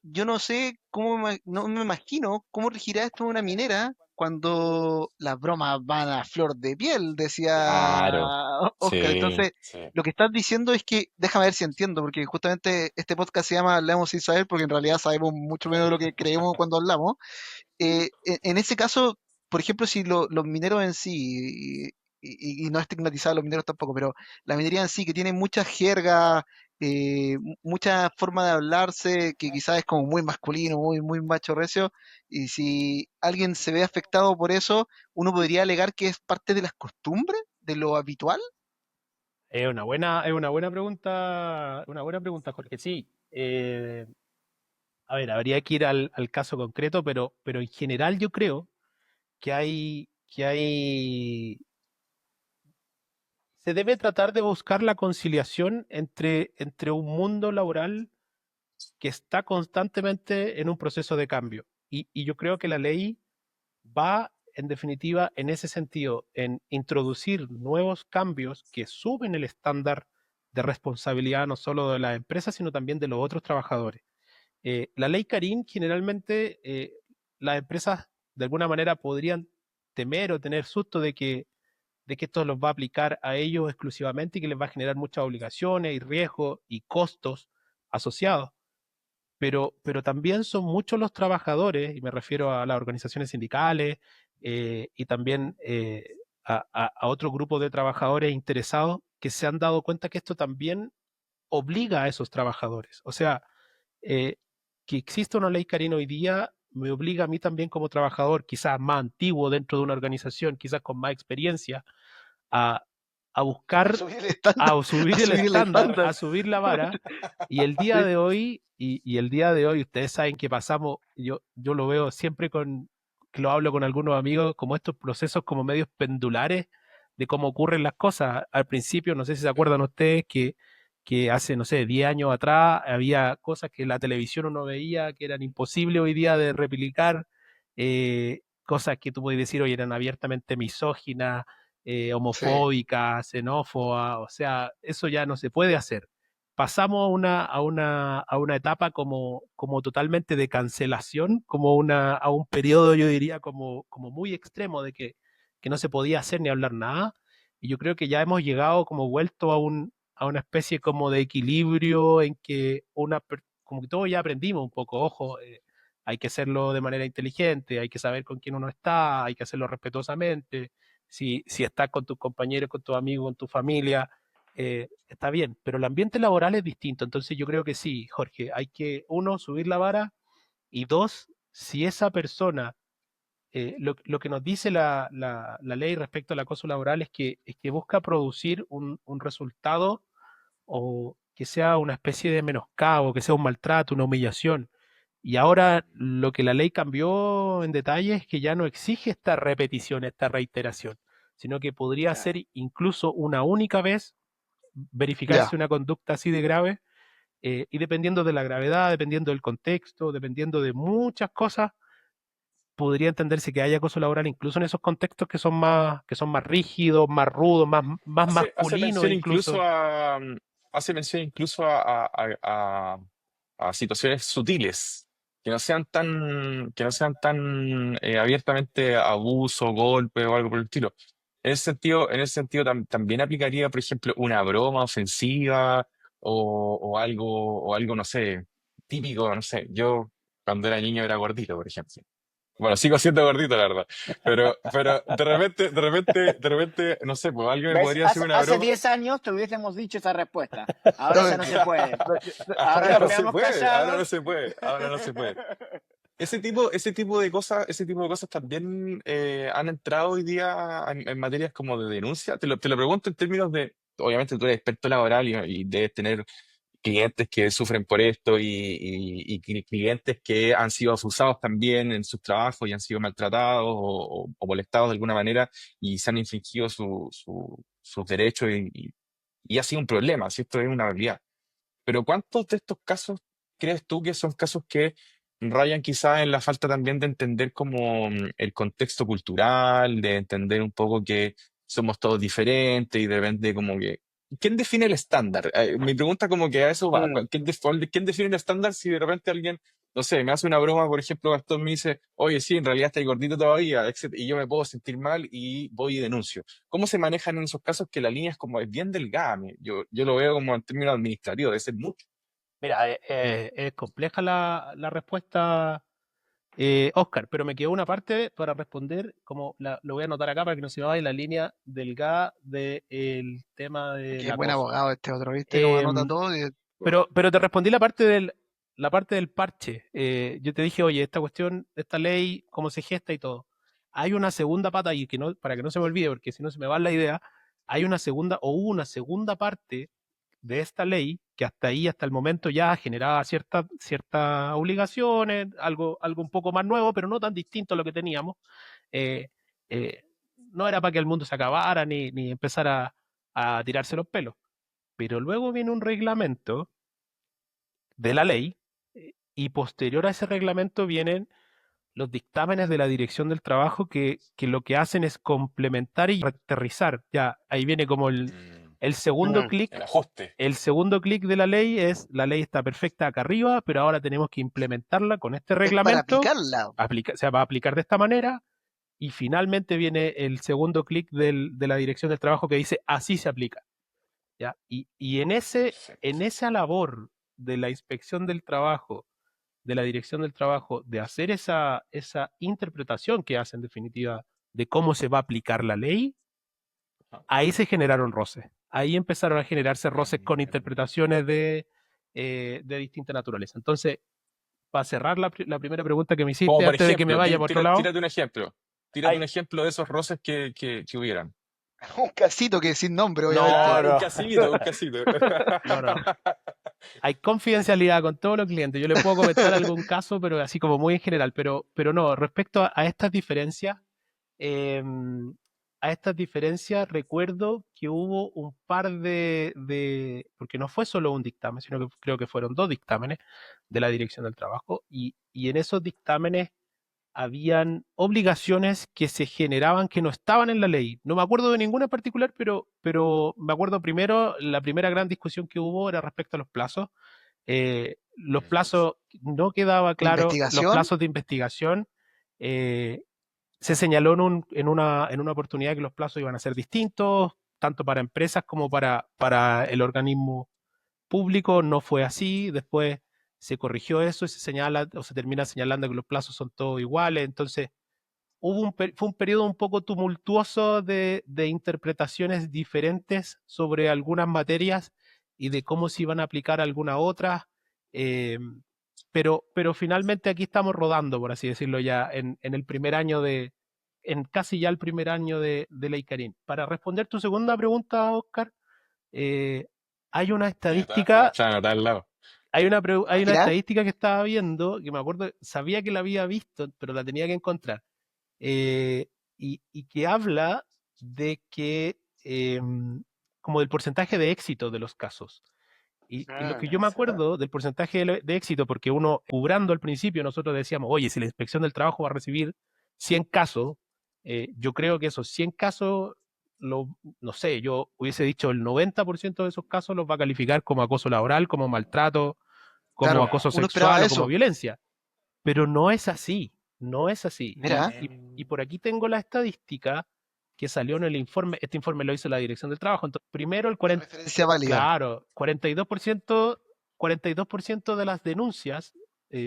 A: yo no sé cómo, no me imagino cómo regirá esto una minera cuando las bromas van a flor de piel, decía
C: Claro,
A: Oscar.
C: sí,
A: Entonces,
C: sí.
A: lo que estás diciendo es que, déjame ver si entiendo, porque justamente este podcast se llama Hablamos sin saber, porque en realidad sabemos mucho menos de lo que creemos cuando hablamos. En ese caso, por ejemplo, si los mineros en sí, y no estigmatizar a los mineros tampoco, pero la minería en sí, que tiene mucha jerga, mucha forma de hablarse, que quizás es como muy masculino, muy macho recio, y si alguien se ve afectado por eso, uno podría alegar que es parte de las costumbres, de lo habitual.
E: Es una buena pregunta, Jorge. Sí, a ver, habría que ir al caso concreto, pero en general yo creo que se debe tratar de buscar la conciliación entre un mundo laboral que está constantemente en un proceso de cambio. Y yo creo que la ley va, en definitiva, en ese sentido, en introducir nuevos cambios que suben el estándar de responsabilidad no solo de la empresa, sino también de los otros trabajadores. La ley Karim, generalmente, las empresas de alguna manera podrían temer o tener susto de que esto los va a aplicar a ellos exclusivamente y que les va a generar muchas obligaciones y riesgos y costos asociados, pero también son muchos los trabajadores, y me refiero a las organizaciones sindicales y también a otro grupo de trabajadores interesados que se han dado cuenta que esto también obliga a esos trabajadores. O sea, eh, que exista una ley Karina hoy día me obliga a mí también como trabajador, quizás más antiguo dentro de una organización, quizás con más experiencia, a, a
A: A
E: buscar,
A: subir el estándar,
E: a
A: a
E: subir el
A: subir el
E: estándar, a
A: estándar.
E: subir la vara. Y el día
A: Sí,
E: de hoy, y el día de hoy, ustedes saben que pasamos, yo lo veo siempre que lo hablo con algunos amigos, como estos procesos como medios pendulares de cómo ocurren las cosas. Al principio, no sé si se acuerdan ustedes que hace, no sé, 10 años atrás había cosas que en la televisión uno veía que eran imposibles hoy día de replicar, cosas que tú puedes decir hoy eran abiertamente misóginas,
A: sí.
E: homofóbica, xenófoba, o sea, eso ya no se puede hacer. Pasamos a una etapa como totalmente de cancelación, a un periodo, yo diría, como muy extremo de que no se podía hacer ni hablar nada. Y yo creo que ya hemos llegado como vuelto a una especie como de equilibrio en que como que todos ya aprendimos un poco, ojo, hay que hacerlo de manera inteligente, hay que saber con quién uno está, hay que hacerlo respetuosamente, si estás con tus compañeros, con tus amigos, con tu familia, está bien, pero el ambiente laboral es distinto, entonces yo creo que sí, Jorge, hay que, uno, subir la vara y dos, si esa persona lo que nos dice la ley respecto al acoso laboral es que busca producir un resultado o que sea una especie de menoscabo, que sea un maltrato, una humillación. Y ahora lo que la ley cambió en detalle es que ya no exige esta repetición, esta reiteración, sino que podría
B: Claro.
E: ser incluso una única vez verificarse
A: Ya.
E: una conducta así de grave, y dependiendo de la gravedad, dependiendo del contexto, dependiendo de muchas cosas, podría entenderse que haya acoso laboral incluso en esos contextos que son más rígidos, más rudos, más
C: Hace
E: masculinos
C: mención incluso
E: incluso.
C: hace mención incluso a situaciones sutiles, que no sean tan abiertamente abuso, golpe o algo por el estilo. En ese sentido también aplicaría, por ejemplo, una broma ofensiva o algo, no sé, típico, no sé. Yo cuando era niño era gordito, por ejemplo. Bueno, sigo siendo gordito, la verdad. Pero de repente, no sé, pues alguien me
D: ¿Ves?
C: podría hacer una
D: Hace
C: broma.
D: 10 años te hubiésemos dicho esa respuesta. Ahora
A: No,
D: ya no se puede. Ahora
C: Ahora
D: nos
C: no se
D: quedamos
C: puede, ahora no
D: callados.
C: se puede, ahora no se puede. Ese tipo de cosas también han entrado hoy día en materias como de denuncia. Te lo pregunto en términos de, obviamente tú eres experto laboral y debes tener clientes que sufren por esto y clientes que han sido abusados también en sus trabajos y han sido maltratados o molestados de alguna manera y se han infringido sus derechos y ha sido un problema, si esto es una realidad. Pero ¿cuántos de estos casos crees tú que son casos que rayan quizás en la falta también de entender como el contexto cultural, de entender un poco que somos todos diferentes y de repente como que... ¿Quién define el estándar? Mi pregunta como que a eso va.
B: Mm.
C: ¿Quién define el estándar si de repente alguien, no sé, me hace una broma, por ejemplo, Gastón me dice, oye, sí, en realidad está gordito todavía, etcétera, y yo me puedo sentir mal y voy y denuncio? ¿Cómo se manejan en esos casos que la línea es como es bien delgada? Yo lo veo como en términos administrativos, debe ser mucho.
E: Mira, es compleja la respuesta, Oscar, pero me quedó una parte para responder, como lo voy a anotar acá para que no se me vaya la línea delgada del tema del
A: Qué buen
E: acoso.
A: abogado este otro, ¿viste? Cómo anota
E: Em,
A: todo.
E: pero te respondí la parte del parche. Yo te dije, oye, esta cuestión, esta ley, cómo se gesta y todo. Hay una segunda pata y que no, para que no se me olvide, porque si no se me va la idea, hay una segunda o hubo una segunda parte de esta ley que hasta ahí, hasta el momento ya generaba ciertas obligaciones, algo un poco más nuevo, pero no tan distinto a lo que teníamos. Eh, eh, no era para que el mundo se acabara ni empezar a tirarse los pelos. Pero luego viene un reglamento de la ley, y posterior a ese reglamento vienen los dictámenes de la Dirección del Trabajo que lo que hacen es complementar y aterrizar. Ya, ahí viene como
C: Mm,
E: el segundo
B: Mm.
C: el
E: clic.
C: ajuste.
E: El segundo clic de la ley es, la ley está perfecta acá arriba, pero ahora tenemos que implementarla con este
A: Es para
E: reglamento,
A: aplicarla.
E: se va a aplicar de esta manera, y finalmente viene el segundo clic de la Dirección del Trabajo que dice, así se aplica. ¿Ya? Y
C: Perfecto.
E: en esa labor de la inspección del trabajo, de la dirección del trabajo, de hacer esa interpretación que hace en definitiva de cómo se va a aplicar la ley,
C: Ajá.
E: ahí se generaron roces. Ahí empezaron a generarse roces con
C: Mm.
E: interpretaciones de distinta naturaleza. Entonces, para cerrar la primera pregunta que me
C: Como
E: hiciste
C: por
E: antes de que me
C: ejemplo,
E: vaya por otro lado,
C: tírate un ejemplo. Tírate un
E: hay,
C: ejemplo de esos roces que hubieran.
A: Un casito que es sin nombre, obviamente.
E: no,
C: Ya, un
E: no,
C: casito, un casito.
E: no, no. Hay confidencialidad con todos los clientes. Yo le puedo comentar algún caso, pero así como muy en general. Pero no, respecto a estas diferencias, eh, recuerdo que hubo un par porque no fue solo un dictamen, sino que creo que fueron dos dictámenes de la Dirección del Trabajo, y en esos dictámenes habían obligaciones que se generaban que no estaban en la ley. No me acuerdo de ninguna en particular, pero me acuerdo primero, la primera gran discusión que hubo era respecto a los plazos. Los
C: Mm.
E: plazos, no quedaba
A: De
E: claro, los
A: investigación.
E: plazos de investigación. eh, Se señaló en una oportunidad que los plazos iban a ser distintos, tanto para empresas como para el organismo público. No fue así. Después se corrigió eso y se señala o se termina señalando que los plazos son todos iguales. Entonces, fue un periodo un poco tumultuoso de interpretaciones diferentes sobre algunas materias y de cómo se iban a aplicar algunas otras. Eh, pero finalmente aquí estamos rodando, por así decirlo, ya en el primer año en casi ya el primer año de la Icarín. Para responder tu segunda pregunta, Oscar, eh, hay una
C: La
E: estadística,
C: estaba anotada al lado.
E: hay una
A: Mira,
E: estadística que estaba viendo, que me acuerdo, sabía que la había visto, pero la tenía que encontrar, eh, y que habla de que, como del porcentaje de éxito de los casos. Y lo que yo me acuerdo del porcentaje de éxito, porque uno, cubrando al principio, nosotros decíamos, oye, si la inspección del trabajo va a recibir 100 casos, yo creo que esos 100 casos, no sé, yo hubiese dicho el 90% de esos casos los va a calificar como acoso laboral, como maltrato, como
A: claro,
E: acoso
A: uno esperaba
E: sexual o como
A: eso.
E: violencia. Pero no es así, no es así.
A: Mira,
E: Y por aquí tengo la estadística que salió en el informe, este informe lo hizo la Dirección del Trabajo. Entonces, primero el
A: una
E: 40,
A: referencia válida.
E: claro, 42% de las denuncias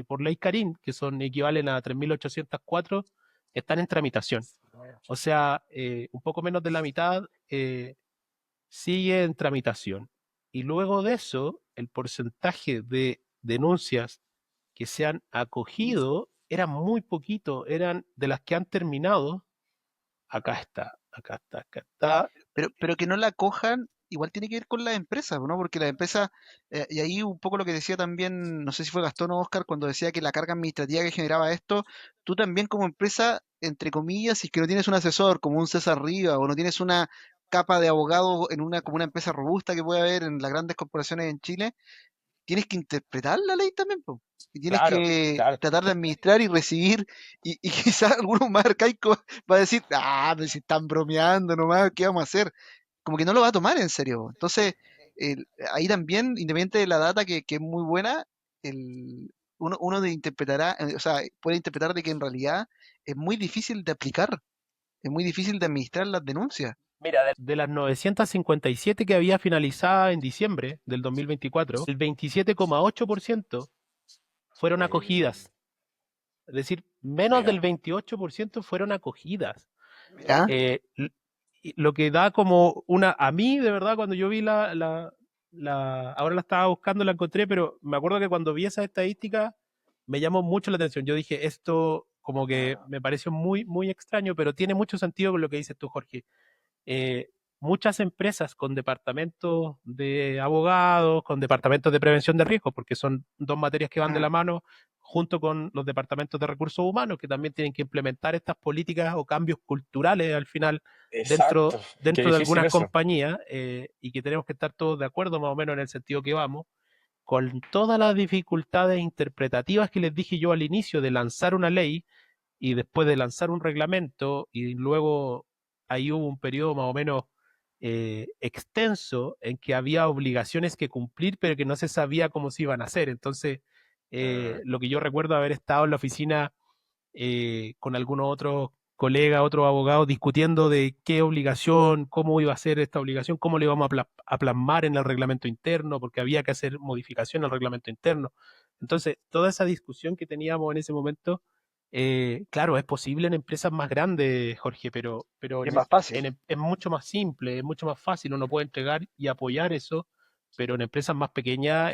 E: por ley Carín, que son equivalen a 3.804, están en tramitación. O sea, un poco menos de la mitad sigue en tramitación. Y luego de eso, el porcentaje de denuncias que se han acogido era muy poquito, eran de las que han terminado. Acá está, acá está, acá está.
A: Pero que no la cojan, igual tiene que ver con las empresas, ¿no? Porque las empresas, y ahí un poco lo que decía también, no sé si fue Gastón o Oscar, cuando decía que la carga administrativa que generaba esto, tú también como empresa, entre comillas, si es que no tienes un asesor como un César Riva o no tienes una capa de abogado en una, como una empresa robusta que puede haber en las grandes corporaciones en Chile, tienes que interpretar la ley también, po. Y tienes
E: Claro,
A: que
E: claro.
A: tratar de administrar y recibir, y quizás algunos más arcaicos va a decir, pero si están bromeando nomás, ¿qué vamos a hacer? Como que no lo va a tomar en serio. Entonces, ahí también, independiente de la data que es muy buena, uno de interpretará, o sea, puede interpretar de que en realidad es muy difícil de aplicar, es muy difícil de administrar las denuncias.
E: Mira, de las 957 que había finalizada en diciembre del 2024, el 27,8% fueron acogidas. Es decir, menos del
C: Mira,
E: 28% fueron acogidas.
A: Mira,
E: Y lo que da como a mí de verdad cuando yo vi ahora la estaba buscando, la encontré, pero me acuerdo que cuando vi esa estadística me llamó mucho la atención. Yo dije, esto como que me pareció muy, muy extraño, pero tiene mucho sentido con lo que dices tú, Jorge. Muchas empresas con departamentos de abogados, con departamentos de prevención de riesgos, porque son dos materias que van de la mano, junto con los departamentos de recursos humanos, que también tienen que implementar estas políticas o cambios culturales al final
C: exacto. Qué
E: dentro de
C: difícil
E: algunas
C: eso.
E: compañías, y que tenemos que estar todos de acuerdo más o menos en el sentido que vamos, con todas las dificultades interpretativas que les dije yo al inicio de lanzar una ley y después de lanzar un reglamento y luego ahí hubo un periodo más o menos extenso en que había obligaciones que cumplir, pero que no se sabía cómo se iban a hacer. Entonces, lo que yo recuerdo haber estado en la oficina con algunos otros colegas, otros abogados, discutiendo de qué obligación, cómo iba a ser esta obligación, cómo le íbamos a plasmar en el reglamento interno, porque había que hacer modificación al reglamento interno. Entonces, toda esa discusión que teníamos en ese momento, claro, es posible en empresas más grandes, Jorge, pero
D: Es más fácil.
E: es mucho más simple, es mucho más fácil, uno puede entregar y apoyar eso, pero en empresas más pequeñas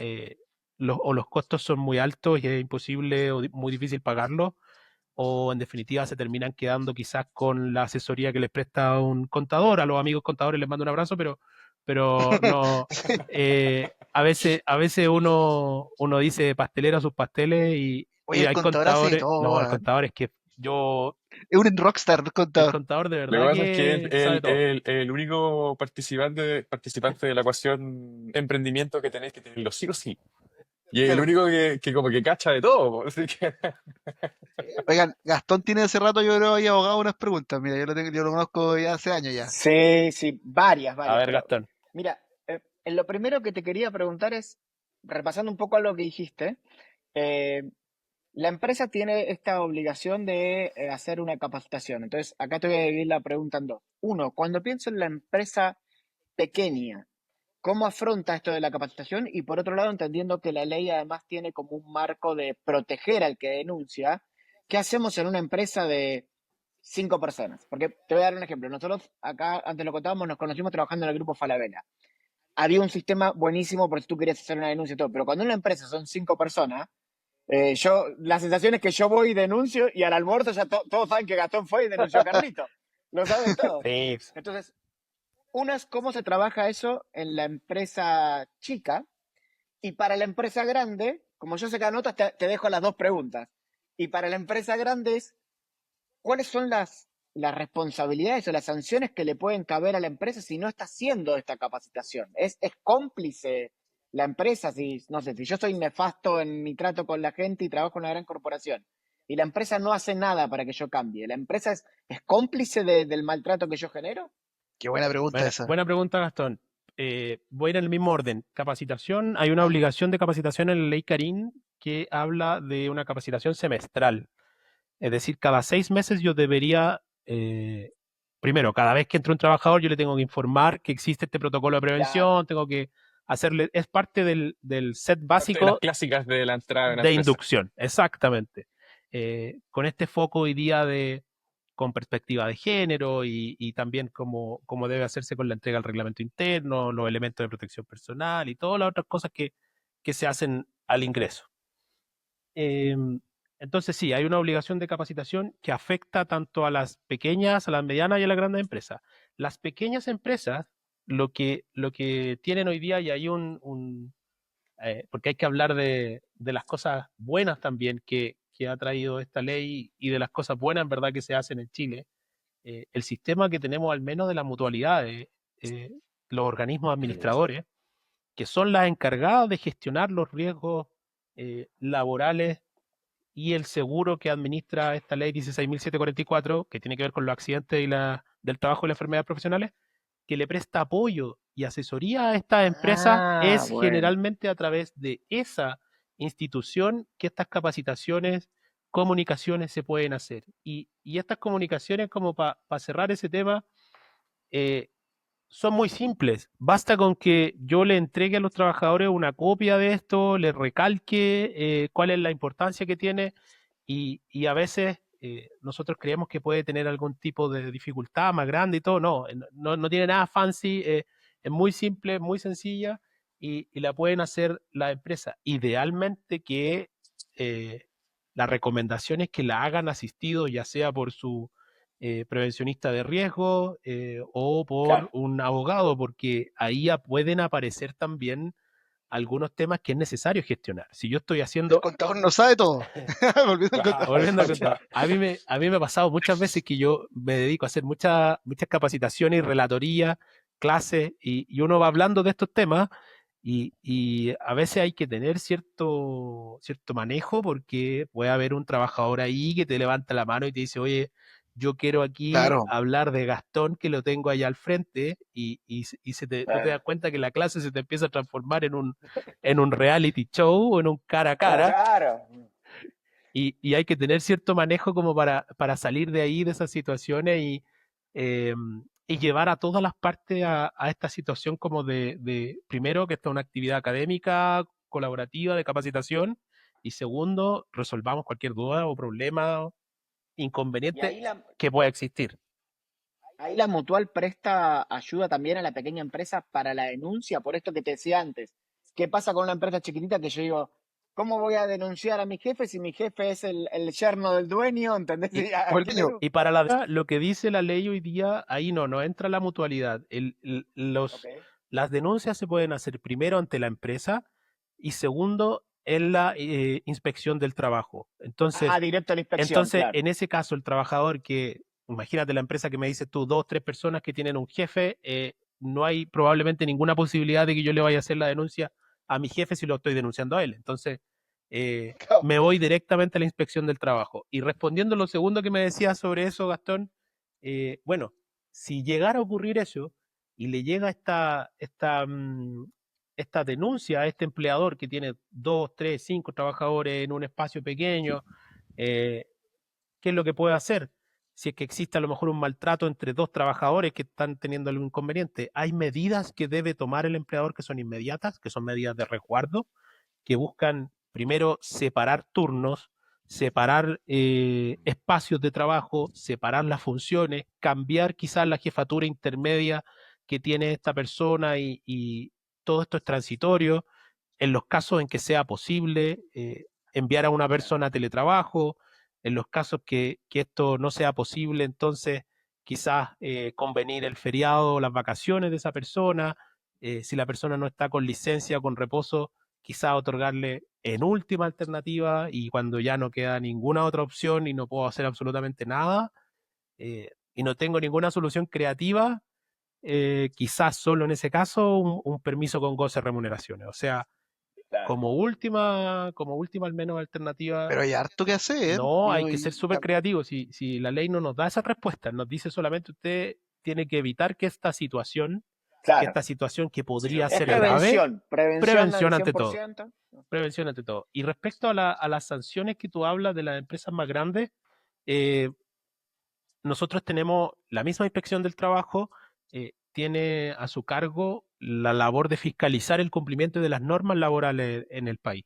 E: o los costos son muy altos y es imposible o muy difícil pagarlos, o en definitiva se terminan quedando quizás con la asesoría que les presta un contador. A los amigos contadores les mando un abrazo, pero no, a veces uno dice pastelero a sus pasteles
A: oye,
E: y
A: el
E: hay
A: contador hace de
E: contadores,
A: todo,
E: no, el
A: weón.
E: contador es que yo,
A: Es un rockstar el
E: el
A: contador.
E: contador de
C: Lo que
E: verdad
C: pasa es que es
E: que sabe todo.
C: el único participante de la ecuación emprendimiento que tenéis que tenerlo sí o sí. Y es el
A: Claro.
C: único que como que cacha de todo, po. Así que
A: Oigan, Gastón tiene hace rato, yo creo, ahí abogado unas preguntas. Mira, yo lo conozco ya hace años ya.
D: Sí, sí, varias,
E: A
D: varias.
E: ver,
D: Pero
E: Gastón.
D: mira, en lo primero que te quería preguntar es, repasando un poco a lo que dijiste, eh, la empresa tiene esta obligación de hacer una capacitación. Entonces, acá te voy a dividir la pregunta en dos. Uno, cuando pienso en la empresa pequeña, ¿cómo afronta esto de la capacitación? Y por otro lado, entendiendo que la ley además tiene como un marco de proteger al que denuncia, ¿qué hacemos en una empresa de 5 personas? Porque te voy a dar un ejemplo. Nosotros acá, antes lo contábamos, nos conocimos trabajando en el grupo Falabella. Había un sistema buenísimo por si tú querías hacer una denuncia y todo, pero cuando en una empresa son 5 personas, La sensación es que yo voy y denuncio y al almuerzo ya todos saben que Gastón fue y denunció a Carlito. Lo saben todos.
C: Sí,
D: Entonces, una es cómo se trabaja eso en la empresa chica y para la empresa grande, como yo sé que anotas, te dejo las dos preguntas. Y para la empresa grande es, ¿cuáles son las responsabilidades o las sanciones que le pueden caber a la empresa si no está haciendo esta capacitación? ¿Es cómplice la empresa? Si, no sé, si yo soy nefasto en mi trato con la gente y trabajo en una gran corporación y la empresa no hace nada para que yo cambie, ¿la empresa es cómplice del maltrato que yo genero?
A: Qué buena pregunta esa.
E: Buena pregunta, Gastón. Voy a ir en el mismo orden. Capacitación, hay una obligación de capacitación en la ley Carín que habla de una capacitación semestral. Es decir, cada 6 meses yo debería, primero, cada vez que entre un trabajador yo le tengo que informar que existe este protocolo de prevención, tengo que hacerle, es parte del set
C: parte de las
E: básico
C: clásicas de la entrada de una
E: de
C: empresa.
E: inducción, exactamente. Con este foco hoy día con perspectiva de género y también cómo debe hacerse con la entrega del reglamento interno, los elementos de protección personal y todas las otras cosas que se hacen al ingreso. Entonces sí, hay una obligación de capacitación que afecta tanto a las pequeñas, a las medianas y a las grandes empresas. Las pequeñas empresas, lo que tienen hoy día, y hay porque hay que hablar de las cosas buenas también que ha traído esta ley y de las cosas buenas en verdad que se hacen en Chile. El sistema que tenemos al menos de las mutualidades, los organismos administradores, que son las encargadas de gestionar los riesgos laborales y el seguro que administra esta ley 16.744, que tiene que ver con los accidentes del trabajo y las enfermedades profesionales, que le presta apoyo y asesoría a estas empresas es
D: Bueno.
E: generalmente a través de esa institución que estas capacitaciones, comunicaciones se pueden hacer. Y estas comunicaciones, como para cerrar ese tema, son muy simples. Basta con que yo le entregue a los trabajadores una copia de esto, les recalque cuál es la importancia que tiene y a veces nosotros creemos que puede tener algún tipo de dificultad más grande y todo. No tiene nada fancy, es muy simple, muy sencilla y la pueden hacer las empresas. Idealmente que la recomendación es que la hagan asistido ya sea por su prevencionista de riesgo o por un abogado, porque ahí pueden aparecer también algunos temas que es necesario gestionar. Si yo estoy
A: El
E: haciendo...
A: contador no sabe todo. Volviendo al contador.
E: Volviendo al contador. A mí me ha pasado muchas veces que yo me dedico a hacer muchas capacitaciones y relatorías, clases, y uno va hablando de estos temas y a veces hay que tener cierto manejo porque puede haber un trabajador ahí que te levanta la mano y te dice, oye, yo quiero aquí
A: Claro.
E: hablar de Gastón, que lo tengo allá al frente, y tú te das cuenta que la clase se te empieza a transformar en un reality show o en un cara a cara.
D: Claro.
E: Y hay que tener cierto manejo como para salir de ahí, de esas situaciones y llevar a todas las partes a esta situación como primero, que esta es una actividad académica, colaborativa, de capacitación, y segundo, resolvamos cualquier duda o problema,
D: Y
E: inconveniente
D: ahí
E: que pueda existir.
D: ahí la mutual presta ayuda también a la pequeña empresa para la denuncia, por esto que te decía antes. ¿Qué pasa con una empresa chiquitita que yo digo, ¿cómo voy a denunciar a mi jefe si mi jefe es el yerno del dueño? ¿Entendés?
A: O el dueño.
E: Y para lo que dice la ley hoy día, ahí no entra la mutualidad. Las denuncias se pueden hacer primero ante la empresa y segundo en la inspección del trabajo. Entonces,
D: directo a la inspección, claro.
E: en ese caso, el trabajador imagínate la empresa que me dices tú, 2, 3 personas que tienen un jefe, no hay probablemente ninguna posibilidad de que yo le vaya a hacer la denuncia a mi jefe si lo estoy denunciando a él. Entonces, me voy directamente a la inspección del trabajo. Y respondiendo lo segundo que me decías sobre eso, Gastón, bueno, si llegara a ocurrir eso y le llega esta denuncia a este empleador que tiene 2, 3, 5 trabajadores en un espacio pequeño, ¿qué es lo que puede hacer? Si es que existe a lo mejor un maltrato entre 2 trabajadores que están teniendo algún inconveniente, hay medidas que debe tomar el empleador que son inmediatas, que son medidas de resguardo, que buscan primero separar turnos, separar espacios de trabajo, separar las funciones, cambiar quizás la jefatura intermedia que tiene esta persona y todo esto es transitorio. En los casos en que sea posible, enviar a una persona a teletrabajo. En los casos que esto no sea posible, entonces quizás convenir el feriado o las vacaciones de esa persona. Si la persona no está con licencia o con reposo, quizás otorgarle en última alternativa y cuando ya no queda ninguna otra opción y no puedo hacer absolutamente nada y no tengo ninguna solución creativa, quizás solo en ese caso un permiso con goce de remuneraciones. O sea,
D: Claro.
E: como última al menos alternativa,
A: Pero hay harto que hacer.
E: no, hay
A: Digo,
E: que ser súper creativos. Si la ley no nos da esa respuesta, nos dice solamente usted tiene que evitar que esta situación
D: Claro.
E: que podría
D: Es
E: ser grave,
D: prevención. Prevención
E: prevención
D: al
E: ante todo.
D: 100%.
E: Prevención ante todo. Y respecto a las sanciones que tú hablas de las empresas más grandes, nosotros tenemos la misma inspección del trabajo, tiene a su cargo la labor de fiscalizar el cumplimiento de las normas laborales en el país.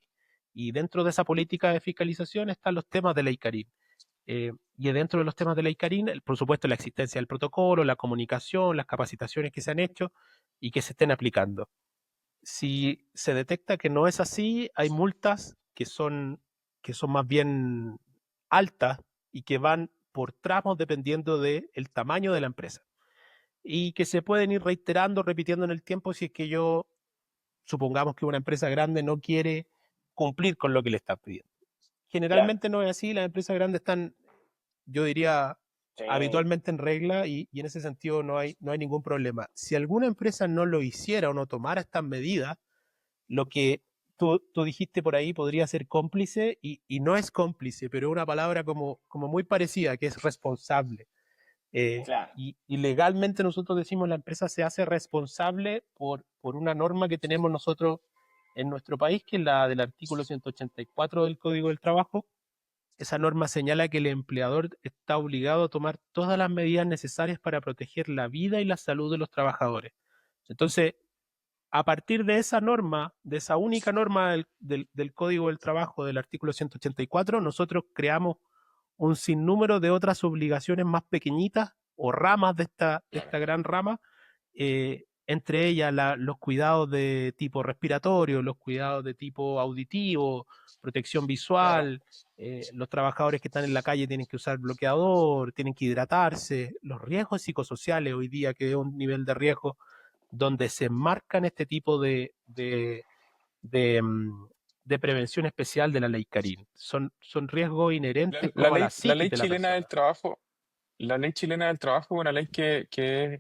E: Y dentro de esa política de fiscalización están los temas de la ICARIN. Y dentro de los temas de la ICARIN, por supuesto, la existencia del protocolo, la comunicación, las capacitaciones que se han hecho y que se estén aplicando. Si se detecta que no es así, hay multas que son más bien altas y que van por tramos dependiendo del tamaño de la empresa. Y que se pueden ir reiterando, repitiendo en el tiempo si es que supongamos que una empresa grande no quiere cumplir con lo que le está pidiendo. Generalmente no es así, las empresas grandes están, yo diría,
D: Sí.
E: habitualmente en regla y en ese sentido no hay ningún problema. Si alguna empresa no lo hiciera o no tomara estas medidas, lo que tú dijiste por ahí podría ser cómplice y no es cómplice, pero es una palabra como muy parecida, que es responsable.
D: Claro.
E: Y legalmente nosotros decimos la empresa se hace responsable por una norma que tenemos nosotros en nuestro país, que es la del artículo 184 del Código del Trabajo. Esa norma señala que el empleador está obligado a tomar todas las medidas necesarias para proteger la vida y la salud de los trabajadores. Entonces, a partir de esa norma, de esa única norma del Código del Trabajo, del artículo 184, nosotros creamos un sinnúmero de otras obligaciones más pequeñitas o ramas de esta gran rama, entre ellas los cuidados de tipo respiratorio, los cuidados de tipo auditivo, protección visual, los trabajadores que están en la calle tienen que usar bloqueador, tienen que hidratarse, los riesgos psicosociales hoy día, que es un nivel de riesgo donde se enmarcan este tipo de prevención especial de la ley Carín. Son riesgos inherentes como a la
C: La
E: psiquis
C: ley
E: de la
C: chilena del
E: persona.
C: trabajo, la ley chilena del trabajo es una ley que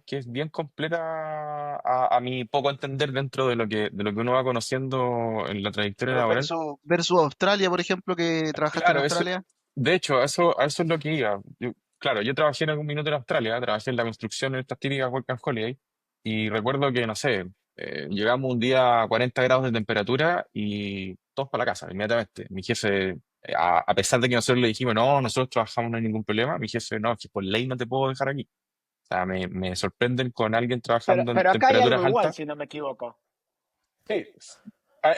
C: es bien completa a mi poco entender dentro de lo que uno va conociendo en la trayectoria
A: Pero
C: laboral.
A: versus Australia, por ejemplo, que trabajaste en
C: Claro,
A: Australia.
C: de hecho, a eso es lo que iba. Claro, yo trabajé en algún minuto en Australia, trabajé en la construcción en estas típicas Work and Holiday, y recuerdo que, no sé, llegamos un día a 40 grados de temperatura y todos para la casa, inmediatamente. Mi jefe, a pesar de que nosotros le dijimos, no, nosotros trabajamos, no hay ningún problema, mi jefe, no, es que por ley no te puedo dejar aquí. O sea, me sorprenden con alguien trabajando en
D: Pero acá hay algo
C: temperaturas
D: igual,
C: altas.
D: si no me equivoco.
C: Sí.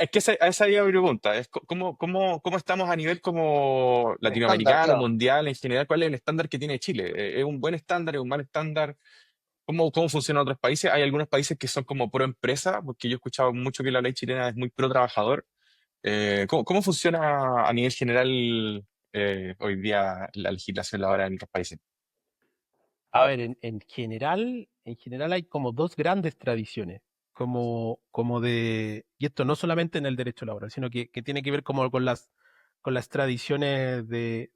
C: Es que esa iba mi pregunta, es cómo estamos a nivel como
B: El estándar,
C: latinoamericano,
B: claro.
C: mundial, en general, ¿cuál es el estándar que tiene Chile? ¿Es un buen estándar, es un mal estándar? ¿Cómo funciona en otros países? Hay algunos países que son como pro empresa, porque yo he escuchado mucho que la ley chilena es muy pro trabajador. ¿Cómo funciona a nivel general hoy día la legislación laboral en otros países?
E: A ver, en general hay como dos grandes tradiciones, y esto no solamente en el derecho laboral, sino que tiene que ver como con las tradiciones de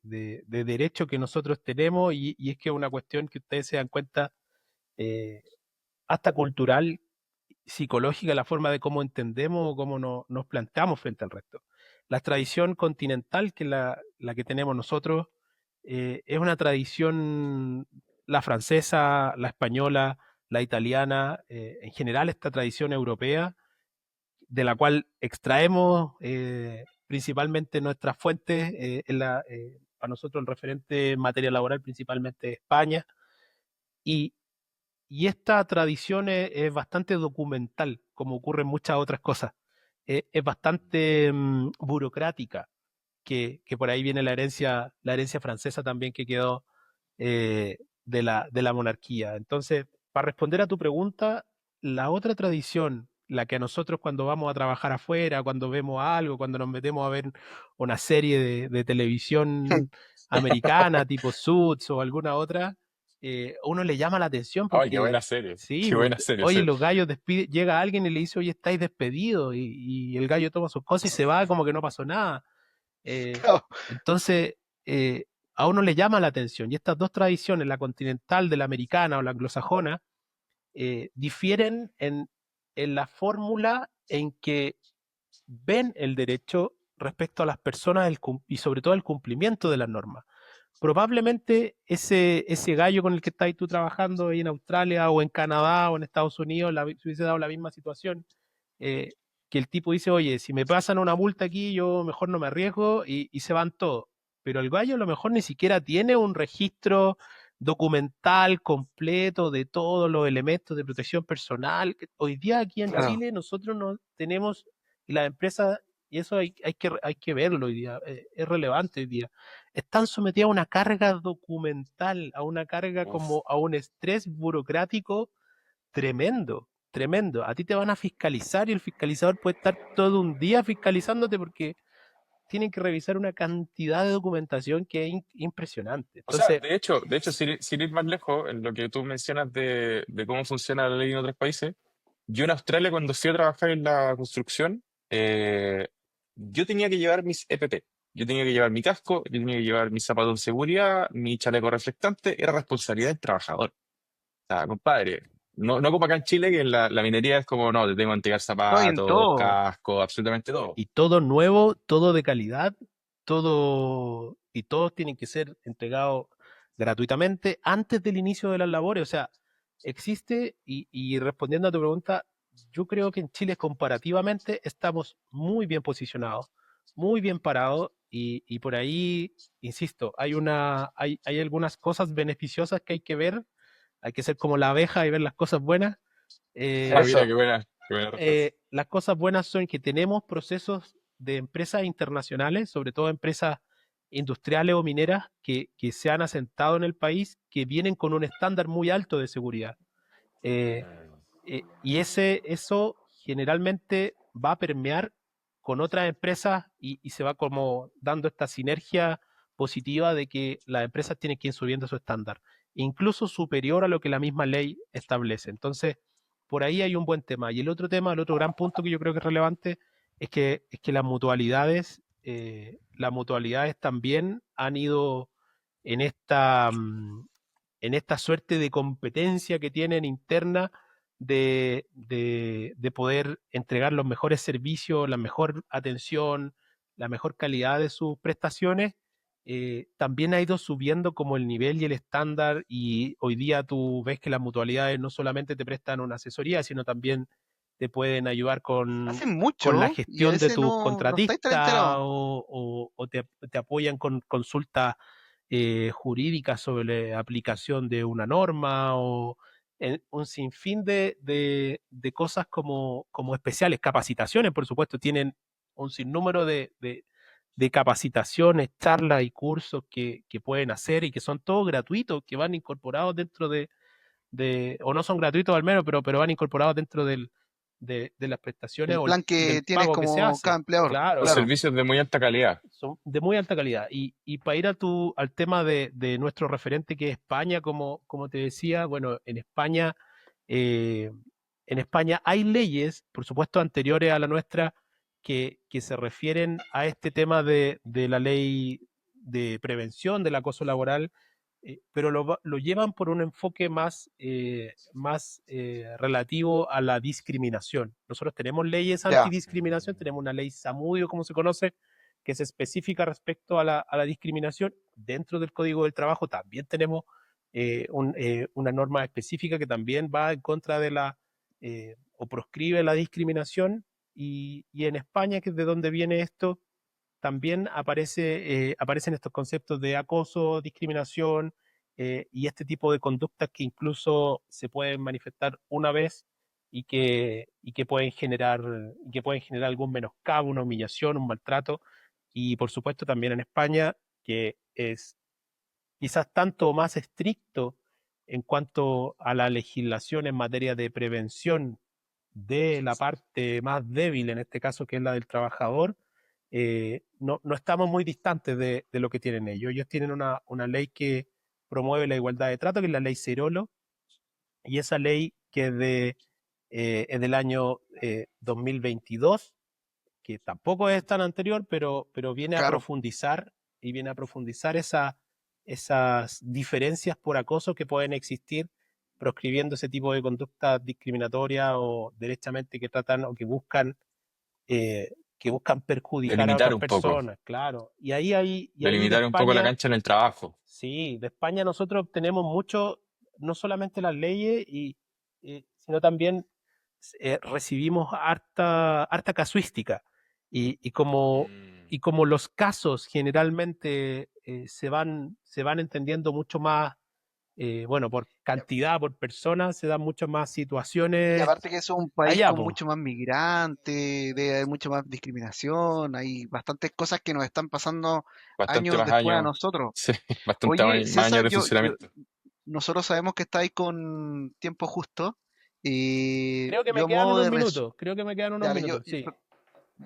E: derecho que nosotros tenemos, y es que es una cuestión que ustedes se dan cuenta, eh, hasta cultural, psicológica, la forma de cómo entendemos o cómo nos planteamos frente al resto. La tradición continental, que es la que tenemos nosotros, es una tradición, la francesa, la española, la italiana, en general esta tradición europea, de la cual extraemos principalmente nuestras fuentes, para nosotros el referente en materia laboral principalmente España, y, y esta tradición es bastante documental, como ocurre en muchas otras cosas. Es bastante burocrática, que por ahí viene la herencia francesa también que quedó de la monarquía. Entonces, para responder a tu pregunta, la otra tradición, la que a nosotros cuando vamos a trabajar afuera, cuando vemos algo, cuando nos metemos a ver una serie de televisión americana, tipo Suits o alguna otra, a uno le llama la atención
C: Ay, qué
E: porque,
C: buena serie.
E: sí,
C: Qué buena serie,
E: oye,
C: sí.
E: los gallos llega alguien y le dice, oye, estáis despedidos, y el gallo toma sus cosas y se va como que no pasó nada.
A: Claro.
E: Entonces, a uno le llama la atención. Y estas dos tradiciones, la continental de la americana o la anglosajona, difieren en la fórmula en que ven el derecho respecto a las personas y sobre todo el cumplimiento de las normas. Probablemente ese gallo con el que estás tú trabajando ahí en Australia o en Canadá o en Estados Unidos se hubiese dado la misma situación, eh, que el tipo dice, oye, si me pasan una multa aquí, yo mejor no me arriesgo y se van todos. Pero el gallo a lo mejor ni siquiera tiene un registro documental completo de todos los elementos de protección personal. Hoy día aquí en
A: Claro.
E: Chile nosotros no tenemos, y las empresas, y eso hay que verlo hoy día, es relevante hoy día, están sometidas a una carga documental, a una carga
C: Uf.
E: como a un estrés burocrático tremendo, tremendo. A ti te van a fiscalizar y el fiscalizador puede estar todo un día fiscalizándote porque tienen que revisar una cantidad de documentación que es impresionante.
C: O sea,
E: Entonces,
C: de hecho, sin ir más lejos, en lo que tú mencionas de cómo funciona la ley en otros países, yo en Australia cuando fui a trabajar en la construcción, yo tenía que llevar mis EPP, yo tenía que llevar mi casco, yo tenía que llevar mis zapatos de seguridad, mi chaleco reflectante, era responsabilidad del trabajador. O sea, compadre, no como acá en Chile, que en la minería es como, no, te tengo que entregar
A: No, y en
C: zapatos,
A: todo.
C: casco, absolutamente todo.
E: y todo nuevo, todo de calidad, todo, y todos tienen que ser entregados gratuitamente antes del inicio de las labores. O sea, existe, y respondiendo a tu pregunta, yo creo que en Chile comparativamente estamos muy bien posicionados, muy bien parados, y por ahí, insisto, hay algunas cosas beneficiosas que hay que ver, hay que ser como la abeja y ver las cosas buenas.
C: Ah,
E: Eh,
C: mira,
B: Eso.
C: qué buena respuesta.
E: las cosas buenas son que tenemos procesos de empresas internacionales, sobre todo empresas industriales o mineras, que se han asentado en el país, que vienen con un estándar muy alto de seguridad. Eh, y eso generalmente va a permear con otras empresas y se va como dando esta sinergia positiva de que las empresas tienen que ir subiendo su estándar, incluso superior a lo que la misma ley establece. Entonces, por ahí hay un buen tema. Y el otro tema, el otro gran punto que yo creo que es relevante, es que las mutualidades también han ido en en esta suerte de competencia que tienen interna de poder entregar los mejores servicios, la mejor atención, la mejor calidad de sus prestaciones. También ha ido subiendo como el nivel y el estándar, y hoy día tú ves que las mutualidades no solamente te prestan una asesoría, sino también te pueden ayudar
A: Hacen
E: con la
A: mucho y a
E: gestión de
A: veces
E: tus
A: no estáis tan
E: contratistas,
A: enterados.
E: o te apoyan con consultas jurídicas sobre la aplicación de una norma, o un sinfín de cosas como especiales, capacitaciones, por supuesto, tienen un sinnúmero de capacitaciones, charlas y cursos que pueden hacer y que son todos gratuitos, que van incorporados dentro o no son gratuitos al menos, pero van incorporados dentro de las prestaciones
A: El
E: o
A: plan
E: del
A: que tienes
E: pago que se
A: como cada
E: hace.
A: empleador.
E: Claro,
C: Son
A: Claro.
C: servicios de muy alta calidad.
E: son de muy alta calidad. Y para ir al tema de nuestro referente, que es España, como te decía, bueno, eh, en España hay leyes, por supuesto, anteriores a la nuestra, que se refieren a este tema de la ley de prevención del acoso laboral, pero lo llevan por un enfoque más relativo a la discriminación. Nosotros tenemos leyes
A: Ya.
E: antidiscriminación, tenemos una ley Zamudio, como se conoce, que es específica respecto a la discriminación. Dentro del Código del Trabajo también tenemos una norma específica que también va en contra o proscribe la discriminación. Y en España, que es de donde viene esto, también aparecen estos conceptos de acoso, discriminación, y este tipo de conductas que incluso se pueden manifestar una vez y que pueden generar algún menoscabo, una humillación, un maltrato. Y por supuesto también en España, que es quizás tanto más estricto en cuanto a la legislación en materia de prevención de la parte más débil, en este caso que es la del trabajador, no estamos muy distantes de lo que tienen ellos. Ellos tienen una ley que promueve la igualdad de trato, que es la ley Cerolo, y esa ley que es del año 2022, que tampoco es tan anterior, pero viene a
A: Claro,
E: profundizar y viene a profundizar esas diferencias por acoso que pueden existir, proscribiendo ese tipo de conductas discriminatorias o derechamente que tratan o que buscan perjudicar a
C: Delimitar
E: otras
C: un poco,
E: personas, claro. Y ahí de
C: delimitar un poco la
E: España,
C: cancha en el trabajo.
E: sí, de España nosotros tenemos mucho, no solamente las leyes, sino también recibimos harta casuística. Y como,
C: Mm.
E: y como los casos generalmente se van entendiendo mucho más, bueno, por cantidad, por personas, se dan muchas más
A: y
E: situaciones
A: aparte que eso es un país
E: allá,
A: con
E: pues.
A: mucho más migrantes, debe haber mucho más discriminación, hay bastantes cosas que nos están pasando
C: Bastante
A: años
C: más
A: después a
C: años,
A: nosotros.
C: sí, bastante
A: Oye,
C: más años
A: César,
C: de funcionamiento.
A: nosotros sabemos que estáis con tiempo justo. Y
E: Creo que me
A: yo a
E: quedan
A: modo
E: unos
A: de
E: minutos, creo que me quedan unos
A: dale,
E: minutos, sí.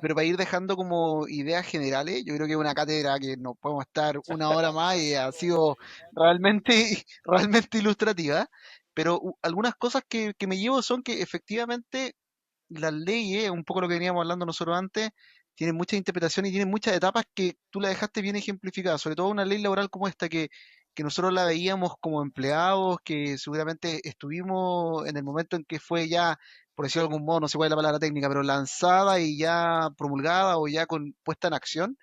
A: pero para ir dejando como ideas generales, yo creo que es una cátedra que nos podemos estar una hora más y ha sido realmente, realmente ilustrativa. Pero algunas cosas que me llevo son que efectivamente las leyes, un poco lo que veníamos hablando nosotros antes, tienen muchas interpretaciones y tienen muchas etapas que tú la dejaste bien ejemplificada, sobre todo una ley laboral como esta que nosotros la veíamos como empleados, que seguramente estuvimos en el momento en que fue ya, por decirlo de algún modo, no sé cuál es la palabra técnica, pero lanzada y ya promulgada o ya puesta en acción,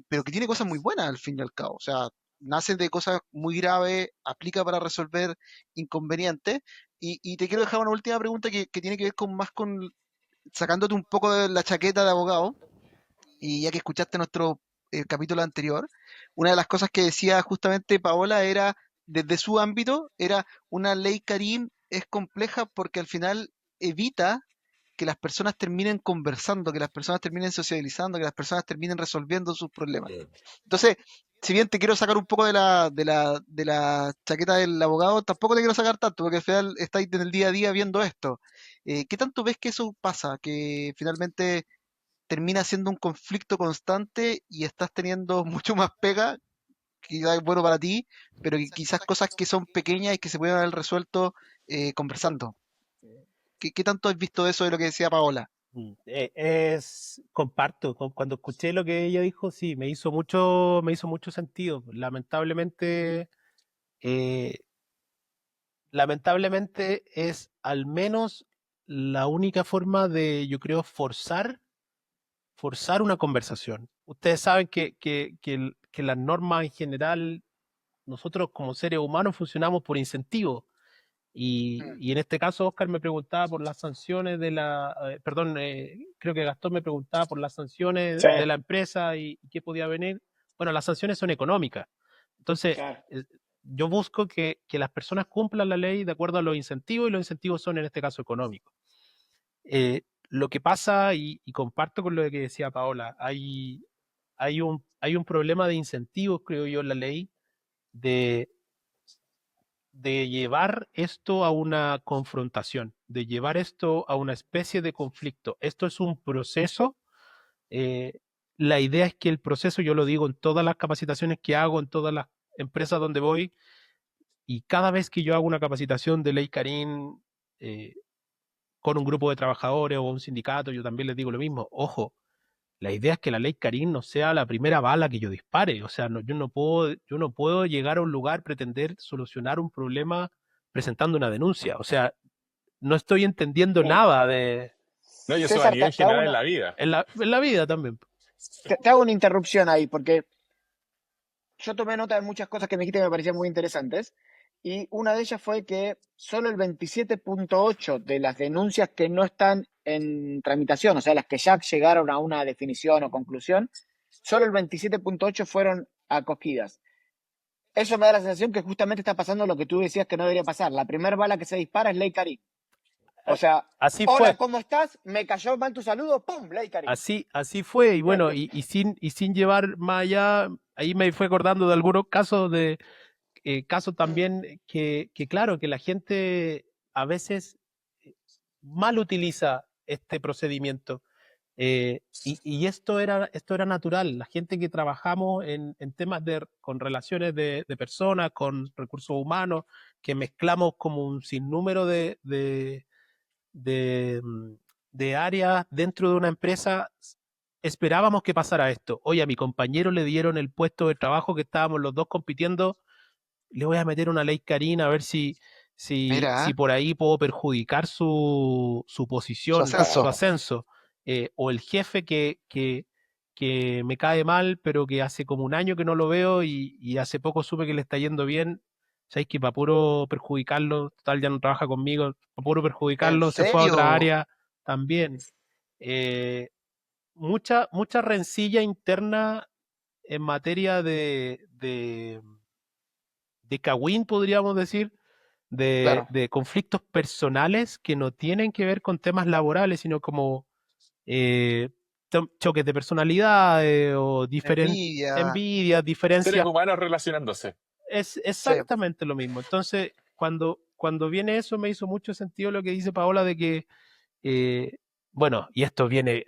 A: pero que tiene cosas muy buenas al fin y al cabo. O sea, nace de cosas muy graves, aplica para resolver inconvenientes. Y te quiero dejar una última pregunta que tiene que ver con más con sacándote un poco de la chaqueta de abogado, y ya que escuchaste nuestro capítulo anterior, una de las cosas que decía justamente Paola era, desde su ámbito, era una ley Karim es compleja porque al final evita que las personas terminen conversando, que las personas terminen socializando, que las personas terminen resolviendo sus problemas.
C: Mm.
A: Entonces, si bien te quiero sacar un poco de la chaqueta del abogado, tampoco te quiero sacar tanto, porque al final estáis en el día a día viendo esto. ¿Qué tanto ves que eso pasa? Que finalmente termina siendo un conflicto constante y estás teniendo mucho más pega, que quizás es bueno para ti, pero que quizás cosas que son pequeñas y que se pueden haber resuelto conversando. ¿Qué tanto has visto eso de lo que decía Paola?
E: Comparto, cuando escuché lo que ella dijo, sí, me hizo mucho sentido. Eh, lamentablemente es al menos la única forma de, yo creo, forzar una conversación. Ustedes saben que las normas en general, nosotros como seres humanos funcionamos por incentivos. Y en este caso, Oscar me preguntaba por las sanciones perdón, creo que Gastón me preguntaba por las sanciones
D: Sí,
E: de la empresa y qué podía venir. Bueno, las sanciones son económicas. Entonces,
D: claro.
E: yo busco que las personas cumplan la ley de acuerdo a los incentivos, y los incentivos son en este caso económicos. Lo que pasa, y comparto con lo que decía Paola, hay un problema de incentivos, creo yo, en la ley, de, de llevar esto a una confrontación, de llevar esto a una especie de conflicto. Esto es un proceso. eh, la idea es que el proceso, yo lo digo en todas las capacitaciones que hago, en todas las empresas donde voy, y cada vez que yo hago una capacitación de ley Karim eh, con un grupo de trabajadores o un sindicato, yo también les digo lo mismo. Ojo, la idea es que la ley Karim no sea la primera bala que yo dispare. O sea, yo no puedo llegar a un lugar, pretender solucionar un problema presentando una denuncia. O sea, no estoy entendiendo
D: Y
E: nada de
C: No, y eso a
D: César,
C: nivel general en la vida.
E: en la vida también.
D: te hago una interrupción ahí, porque yo tomé nota de muchas cosas que me dijiste que me parecían muy interesantes. Y una de ellas fue que solo el 27.8 de las denuncias que no están en tramitación, o sea, las que ya llegaron a una definición o conclusión, solo el 27.8 fueron acogidas. Eso me da la sensación que justamente está pasando lo que tú decías que no debería pasar. La primera bala que se dispara es ley Karim. O sea,
E: Así
D: hola,
E: fue.
D: ¿cómo estás? Me cayó mal tu saludo, ¡pum! Ley Karim.
E: Así fue, y bueno, y sin llevar más allá, ahí me fue acordando de algunos casos también que claro, que la gente a veces mal utiliza este procedimiento. Y esto era natural. La gente que trabajamos en temas con relaciones de personas, con recursos humanos, que mezclamos como un sinnúmero de, mm, de áreas dentro de una empresa, esperábamos que pasara esto. Oye, a mi compañero le dieron el puesto de trabajo que estábamos los dos compitiendo, le voy a meter una ley Karina a ver si
A: Mira,
E: por ahí puedo perjudicar su
A: su
E: posición, su
A: ascenso.
E: ascenso. O el jefe que me cae mal, pero que hace como un año que no lo veo y hace poco supe que le está yendo bien. ¿Sabes que para puro perjudicarlo, total ya no trabaja conmigo, para puro
B: ¿En
E: perjudicarlo, se fue a otra
B: serio?
E: área también? Eh, mucha rencilla interna en materia de cagüín, podríamos decir,
B: Claro.
E: de conflictos personales que no tienen que ver con temas laborales, sino como eh, choques de personalidades o
A: Envidia.
E: envidias,
C: Seres
E: diferencias.
C: humanos relacionándose.
E: Es
B: Sí.
E: exactamente lo mismo. Entonces, cuando viene eso, me hizo mucho sentido lo que dice Paola de que, eh, bueno, y esto viene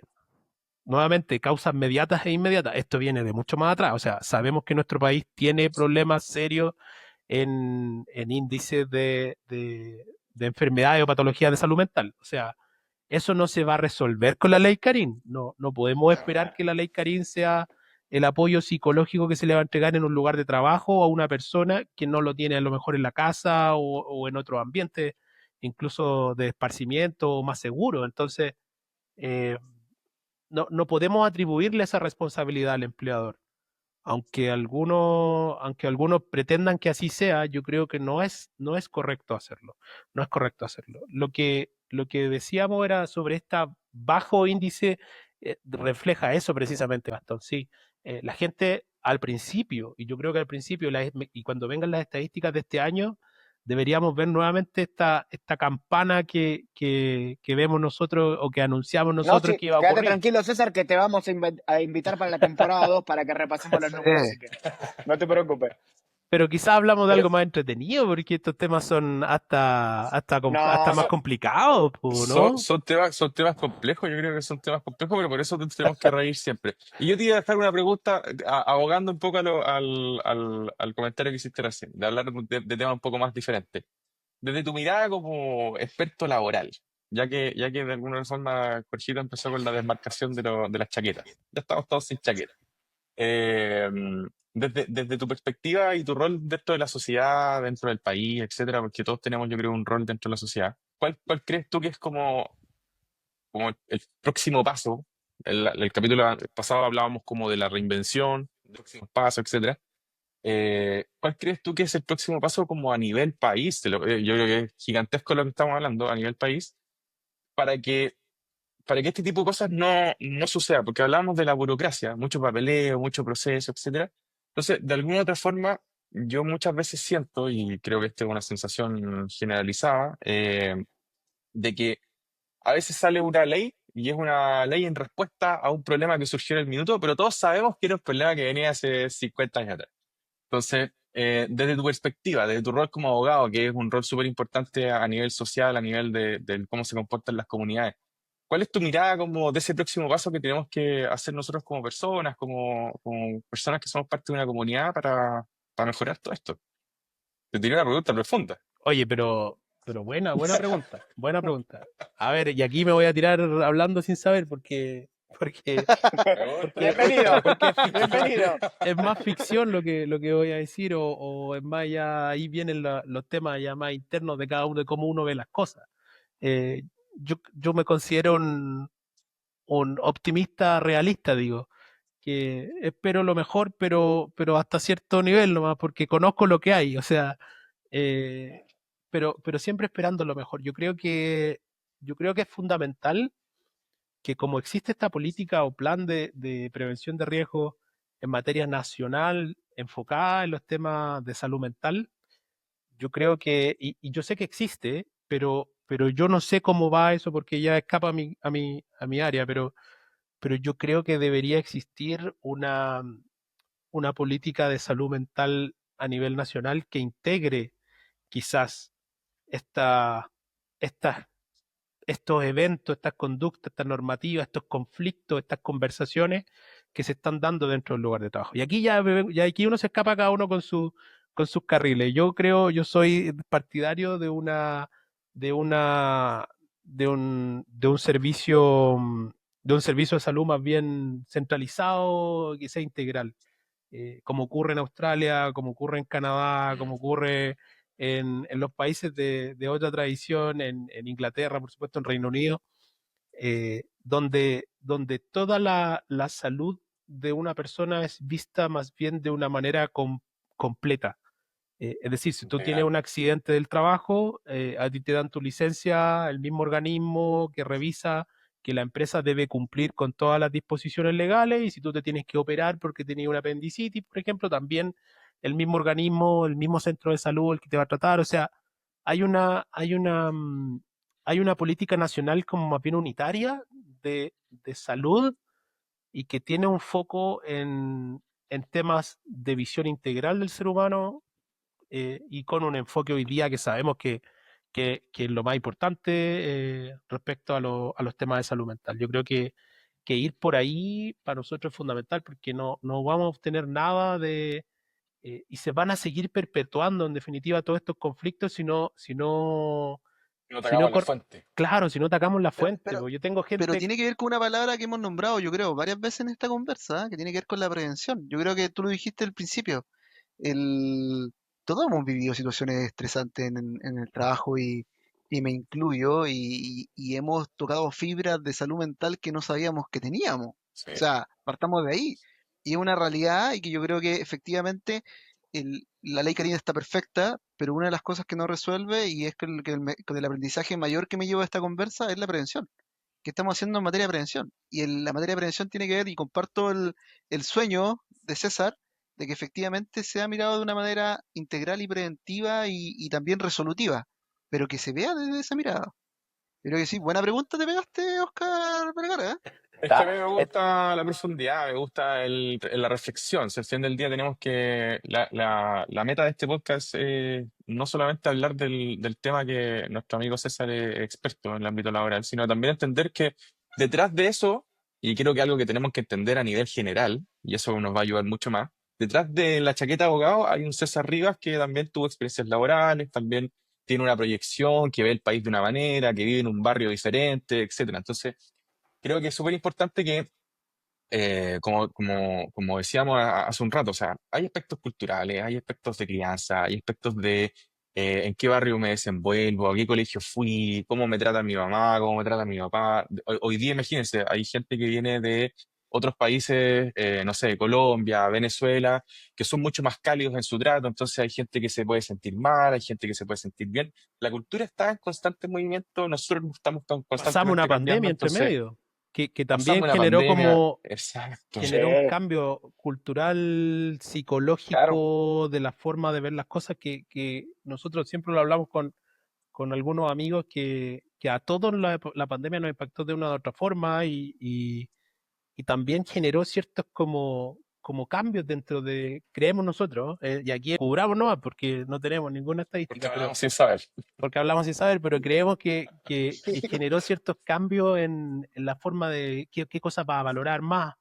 E: nuevamente, causas mediatas e inmediatas. Esto viene de mucho más atrás. O sea, sabemos que nuestro país tiene problemas serios en índices de enfermedades o patologías de salud mental. O sea, eso no se va a resolver con la ley Karim. No podemos esperar que la ley Karim sea el apoyo psicológico que se le va a entregar en un lugar de trabajo a una persona que no lo tiene a lo mejor en la casa o en otro ambiente, incluso de esparcimiento o más seguro. Entonces, eh, no podemos atribuirle esa responsabilidad al empleador. Aunque algunos pretendan que así sea, yo creo que no es correcto hacerlo. No es correcto hacerlo. Lo que decíamos era sobre esta bajo índice, refleja eso precisamente, Gastón. Sí, la gente al principio, y yo creo que al principio, y cuando vengan las estadísticas de este año, deberíamos ver nuevamente esta campana que vemos nosotros o que anunciamos
D: No,
E: nosotros
D: sí,
E: que iba a
D: quédate
E: ocurrir.
D: tranquilo, César, que te vamos a invitar para la temporada 2 para que repasemos los números,
A: Sí.
D: así que no te preocupes.
E: Pero quizás hablamos de
C: Pero
E: algo más entretenido, porque estos temas son hasta
D: No,
E: más
C: son,
E: complicados, ¿no?
C: son temas complejos, yo creo que son temas complejos, pero por eso tenemos que reír siempre. Y yo te iba a dejar una pregunta, abogando un poco al comentario que hiciste recién, de hablar de temas un poco más diferentes. Desde tu mirada como experto laboral, ya que de alguna forma Jorgito empezó con la desmarcación de las chaquetas. Ya estamos todos sin chaquetas. Eh, desde tu perspectiva y tu rol dentro de la sociedad, dentro del país, etcétera, porque todos tenemos, yo creo, un rol dentro de la sociedad. ¿Cuál crees tú que es como el próximo paso? El capítulo pasado hablábamos como de la reinvención, del próximo paso, etcétera. ¿Cuál crees tú que es el próximo paso como a nivel país? Yo creo que es gigantesco lo que estamos hablando a nivel país, para que este tipo de cosas no suceda, porque hablamos de la burocracia, mucho papeleo, mucho proceso, etcétera. Entonces, de alguna u otra forma, yo muchas veces siento, y creo que esta es una sensación generalizada, de que a veces sale una ley y es una ley en respuesta a un problema que surgió en el minuto, pero todos sabemos que era un problema que venía hace 50 años atrás. Entonces, desde tu perspectiva, desde tu rol como abogado, que es un rol súper importante a nivel social, a nivel de cómo se comportan las comunidades, ¿cuál es tu mirada como de ese próximo paso que tenemos que hacer nosotros como personas, como personas que somos parte de una comunidad para mejorar todo esto? Te tenía una pregunta profunda.
E: Oye, pero buena pregunta, buena pregunta. A ver, y aquí me voy a tirar hablando sin saber, porque,
C: Me gusta,
E: porque,
C: me gusta.
D: Bienvenido,
E: porque
D: bienvenido.
E: es más ficción lo que voy a decir, o es más ya ahí vienen los temas ya más internos de cada uno, de cómo uno ve las cosas. Eh, yo me considero un optimista realista, digo, que espero lo mejor, pero hasta cierto nivel nomás, porque conozco lo que hay, o sea, eh, pero siempre esperando lo mejor. Yo creo que es fundamental que como existe esta política o plan de prevención de riesgos en materia nacional enfocada en los temas de salud mental, yo creo que, y yo sé que existe, pero yo no sé cómo va eso porque ya escapa a mi área, pero yo creo que debería existir una política de salud mental a nivel nacional que integre quizás esta, estas estos eventos, estas conductas, estas normativas, estos conflictos, estas conversaciones que se están dando dentro del lugar de trabajo. Y aquí ya aquí uno se escapa cada uno con sus carriles. Yo soy partidario de una, de un servicio, de un servicio de salud más bien centralizado, que sea integral, como ocurre en Australia, como ocurre en Canadá, como ocurre en los países de otra tradición, en Inglaterra, por supuesto, en Reino Unido, donde toda la salud de una persona es vista más bien de una manera completa. Es decir, si tú tienes
C: Legal.
E: un accidente del trabajo, a ti te dan tu licencia, el mismo organismo que revisa que la empresa debe cumplir con todas las disposiciones legales, y si tú te tienes que operar porque tenías una apendicitis, por ejemplo, también el mismo organismo, el mismo centro de salud el que te va a tratar. O sea, hay hay una política nacional como más bien unitaria de salud, y que tiene un foco en temas de visión integral del ser humano, y con un enfoque hoy día que sabemos que es lo más importante, respecto a los temas de salud mental. Yo creo que ir por ahí para nosotros es fundamental, porque no vamos a obtener nada y se van a seguir perpetuando en definitiva todos estos conflictos
C: No
E: si no
C: atacamos la fuente.
E: claro, si no atacamos la
A: Pero,
E: fuente.
A: pero,
E: Porque yo tengo
A: pero
E: gente,
A: tiene que ver con una palabra que hemos nombrado, yo creo, varias veces en esta conversa, que tiene que ver con la prevención. Yo creo que tú lo dijiste al principio. El, Todos hemos vivido situaciones estresantes en el trabajo y me incluyo y hemos tocado fibras de salud mental que no sabíamos que teníamos. O
C: Sí.
A: sea, partamos de ahí. Y es una realidad y que yo creo que efectivamente la ley Karina está perfecta, pero una de las cosas que no resuelve y es que el aprendizaje mayor que me llevo de esta conversa es la prevención. ¿Qué estamos haciendo en materia de prevención? Y la materia de prevención tiene que ver, y comparto el sueño de César, de que efectivamente sea mirado de una manera integral y preventiva y también resolutiva, pero que se vea desde esa mirada. Creo que sí. Buena pregunta te pegaste, Oscar Vergara, ¿eh?
C: Es que a mí me gusta la profundidad, me gusta la reflexión. Si al fin del día tenemos que. La meta de este podcast es no solamente hablar del tema que nuestro amigo César es experto en el ámbito laboral, sino también entender que detrás de eso, y creo que algo que tenemos que entender a nivel general, y eso nos va a ayudar mucho más, detrás de la chaqueta de abogado hay un César Rivas que también tuvo experiencias laborales, también tiene una proyección, que ve el país de una manera, que vive en un barrio diferente, etcétera. Entonces, creo que es súper importante que, como decíamos hace un rato, o sea, hay aspectos culturales, hay aspectos de crianza, hay aspectos de en qué barrio me desenvuelvo, a qué colegio fui, cómo me trata mi mamá, cómo me trata mi papá. Hoy día, imagínense, hay gente que viene de otros países, no sé, Colombia, Venezuela, que son mucho más cálidos en su trato, entonces hay gente que se puede sentir mal, hay gente que se puede sentir bien. La cultura está en constante movimiento, nosotros estamos
E: pasamos una
C: constantemente cambiando,
E: pandemia entre
C: entonces
E: medio, que también
C: pasamos una pandemia, exacto.
B: Sí,
E: generó un cambio cultural,
B: claro.
E: psicológico, de la forma de ver las cosas, que nosotros siempre lo hablamos con algunos amigos, que a todos la pandemia nos impactó de una u otra forma, y también generó ciertos como cambios dentro de, creemos nosotros, y aquí cubramos nomás porque no tenemos ninguna
C: Porque
E: estadística, pero
C: hablamos sin saber.
E: porque hablamos sin saber, pero creemos que generó ciertos cambios en la forma de qué cosas vas a valorar más,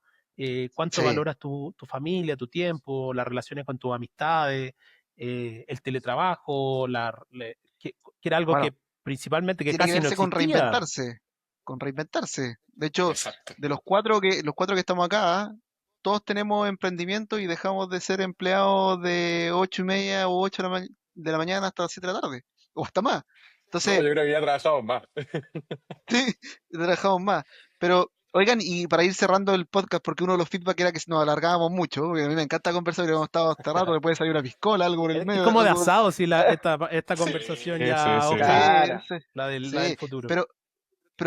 E: cuánto
A: Sí.
E: valoras tu familia, tu tiempo, las relaciones con tus amistades, el teletrabajo, que era algo
A: Bueno,
E: que principalmente que
A: tiene que
E: casi no
A: verse con
E: existía.
A: reinventarse, con reinventarse. De hecho,
C: Exacto.
A: de los cuatro que estamos acá, todos tenemos emprendimiento y dejamos de ser empleados de 8:30 o 8 de la mañana hasta las 7 de la tarde, o hasta más.
C: No,
A: Entonces,
C: yo creo que ya trabajamos más.
A: sí, trabajamos más. Pero, oigan, y para ir cerrando el podcast, porque uno de los feedback era que nos alargábamos mucho, porque a mí me encanta conversar, porque hemos estado hasta rato, le puede salir una piscola, algo por el
E: Es
A: medio,
E: como de
A: algo por
E: asado, si esta
C: Sí,
E: conversación
C: sí,
E: ya,
C: sí.
E: Oscar,
B: Claro.
A: sí,
E: la del
A: sí,
E: futuro.
A: pero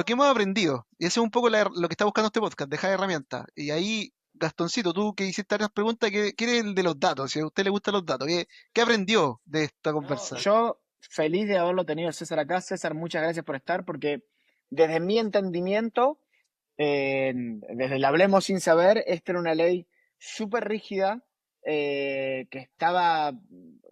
A: ¿qué hemos aprendido? Y eso es un poco lo que está buscando este podcast, dejar herramientas. Y ahí, Gastoncito, tú que hiciste varias preguntas, ¿qué eres el de los datos? Si a usted le gustan los datos, ¿qué aprendió de esta
D: No,
A: conversa?
D: yo feliz de haberlo tenido a César acá. César, muchas gracias por estar, porque desde mi entendimiento, desde el Hablemos sin saber, esta era una ley súper rígida, que estaba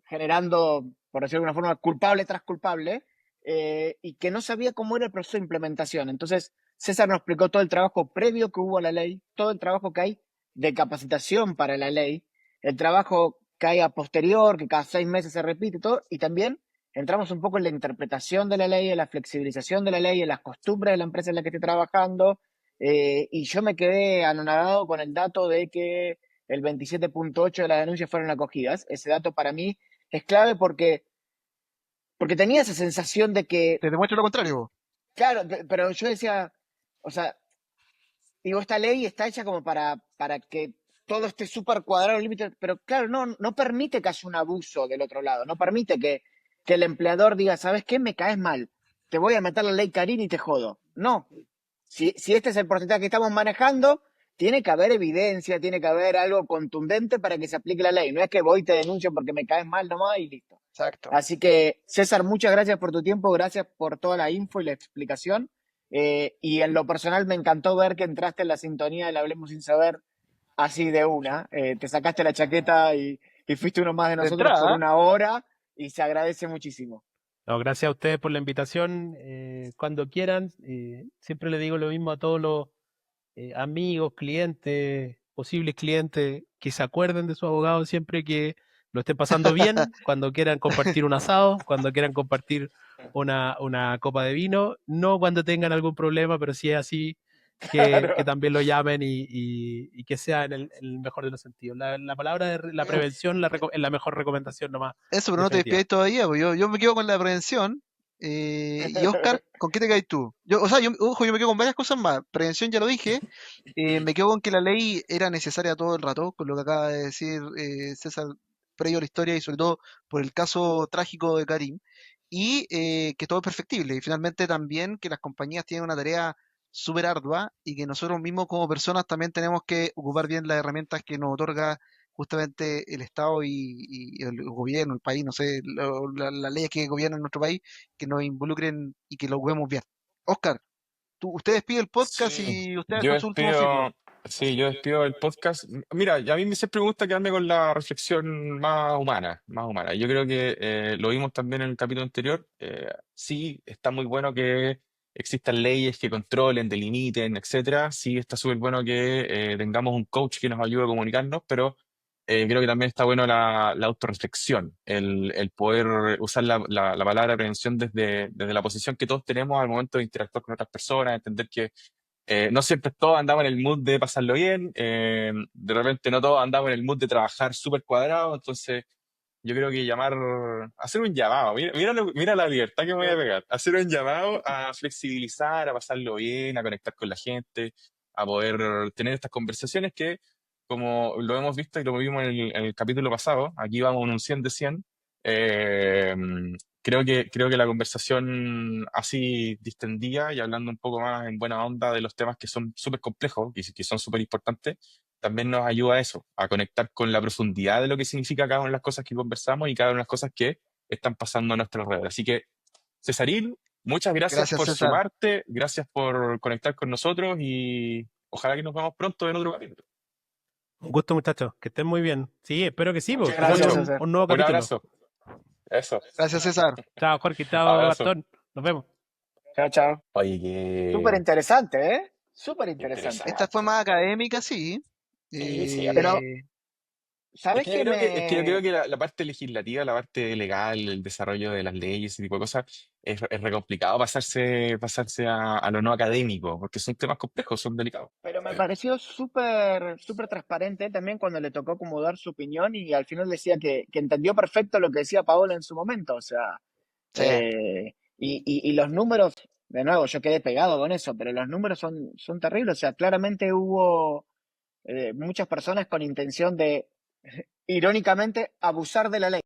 D: generando, por decirlo de alguna forma, culpable tras culpable, y que no sabía cómo era el proceso de implementación. Entonces, César nos explicó todo el trabajo previo que hubo a la ley, todo el trabajo que hay de capacitación para la ley, el trabajo que hay a posterior, que cada 6 meses se repite todo, y también entramos un poco en la interpretación de la ley, en la flexibilización de la ley, en las costumbres de la empresa en la que esté trabajando, y yo me quedé anonadado con el dato de que el 27.8 de las denuncias fueron acogidas. Ese dato para mí es clave porque tenía esa sensación de que,
A: Te demuestro lo contrario, vos.
D: claro, pero yo decía, o sea, digo, esta ley está hecha como para que todo esté súper cuadrado al límite, pero claro, no permite que haya un abuso del otro lado, no permite que el empleador diga, ¿sabes qué? Me caes mal, te voy a meter la ley Carín y te jodo. No, si este es el porcentaje que estamos manejando, tiene que haber evidencia, tiene que haber algo contundente para que se aplique la ley. No es que voy y te denuncio porque me caes mal nomás y listo.
B: Exacto.
D: Así que, César, muchas gracias por tu tiempo, gracias por toda la info y la explicación. Y en lo personal me encantó ver que entraste en la sintonía del Hablemos Sin Saber así de una. Te sacaste la chaqueta y fuiste uno más de
A: De
D: nosotros por
A: entrada,
D: una hora y se agradece muchísimo.
E: No, gracias a ustedes por la invitación. Cuando quieran, siempre le digo lo mismo a todos los amigos, clientes, posibles clientes, que se acuerden de su abogado siempre que lo estén pasando bien, cuando quieran compartir un asado, cuando quieran compartir una copa de vino, no cuando tengan algún problema, pero si es así, que también lo llamen y que sea en el mejor de los sentidos. La palabra de la prevención es la mejor recomendación nomás,
A: eso, pero no te
E: definitiva.
A: despidáis todavía, pues yo me quedo con la prevención. Y Oscar, ¿con qué te caes tú? Ojo, yo me quedo con varias cosas más. Prevención ya lo dije. Me quedo con que la ley era necesaria todo el rato, con lo que acaba de decir César, previo a la historia y sobre todo por el caso trágico de Karim. Y que todo es perfectible. Y finalmente también que las compañías tienen una tarea súper ardua y que nosotros mismos como personas también tenemos que ocupar bien las herramientas que nos otorga justamente el Estado y el gobierno, el país, no sé, las leyes que gobiernan nuestro país, que nos involucren y que lo ocupemos bien. Oscar, usted despide el podcast
C: Sí,
A: y usted
C: yo
A: con su último ciclo.
C: despido, sí, yo despido el podcast. Mira, a mí siempre me gusta quedarme con la reflexión más humana, más humana. Yo creo que lo vimos también en el capítulo anterior. Sí, está muy bueno que existan leyes que controlen, delimiten, etcétera. Sí, está súper bueno que tengamos un coach que nos ayude a comunicarnos, pero creo que también está bueno la autorreflexión, el poder usar la palabra prevención desde la posición que todos tenemos al momento de interactuar con otras personas, entender que no siempre todos andamos en el mood de pasarlo bien, de repente no todos andamos en el mood de trabajar súper cuadrado, entonces yo creo que hacer un llamado, mira la libertad que me voy a pegar, hacer un llamado a flexibilizar, a pasarlo bien, a conectar con la gente, a poder tener estas conversaciones que, como lo hemos visto y lo vimos en el capítulo pasado, aquí vamos en un 100 de 100, eh, creo que la conversación así distendida y hablando un poco más en buena onda de los temas que son súper complejos y que son súper importantes, también nos ayuda a eso, a conectar con la profundidad de lo que significa cada una de las cosas que conversamos y cada una de las cosas que están pasando a nuestro alrededor. Así que, Cesaril, muchas gracias
A: Gracias,
C: por
A: César.
C: sumarte, gracias por conectar con nosotros y ojalá que nos veamos pronto en otro capítulo.
E: Un gusto, muchachos. Que estén muy bien. Sí, espero que sí,
B: Muchas
E: pues.
B: gracias,
E: Hagamos
B: César.
E: un nuevo
C: Un
E: capítulo.
C: abrazo. Eso.
A: Gracias, César.
E: Chao, Jorge. Chao,
C: Abrazo.
E: Gastón. Nos vemos.
D: Chao, chao.
C: Oye,
D: Súper interesante, ¿eh? Súper
C: qué
D: interesante.
A: Esta fue
C: interesante.
A: más académica, sí.
C: Sí, sí,
D: Pero,
A: Eh,
C: Es
D: ¿sabes
C: que yo
D: qué
C: creo que yo creo
D: me...?
C: que la parte legislativa, la parte legal, el desarrollo de las leyes, ese tipo de cosas, es re complicado pasarse a lo no académico, porque son temas complejos, son delicados.
D: Pero me pareció súper transparente también cuando le tocó como dar su opinión y al final decía que entendió perfecto lo que decía Paola en su momento. O sea,
A: sí.
D: y los números, de nuevo, yo quedé pegado con eso, pero los números son terribles. O sea, claramente hubo muchas personas con intención de, irónicamente, abusar de la ley.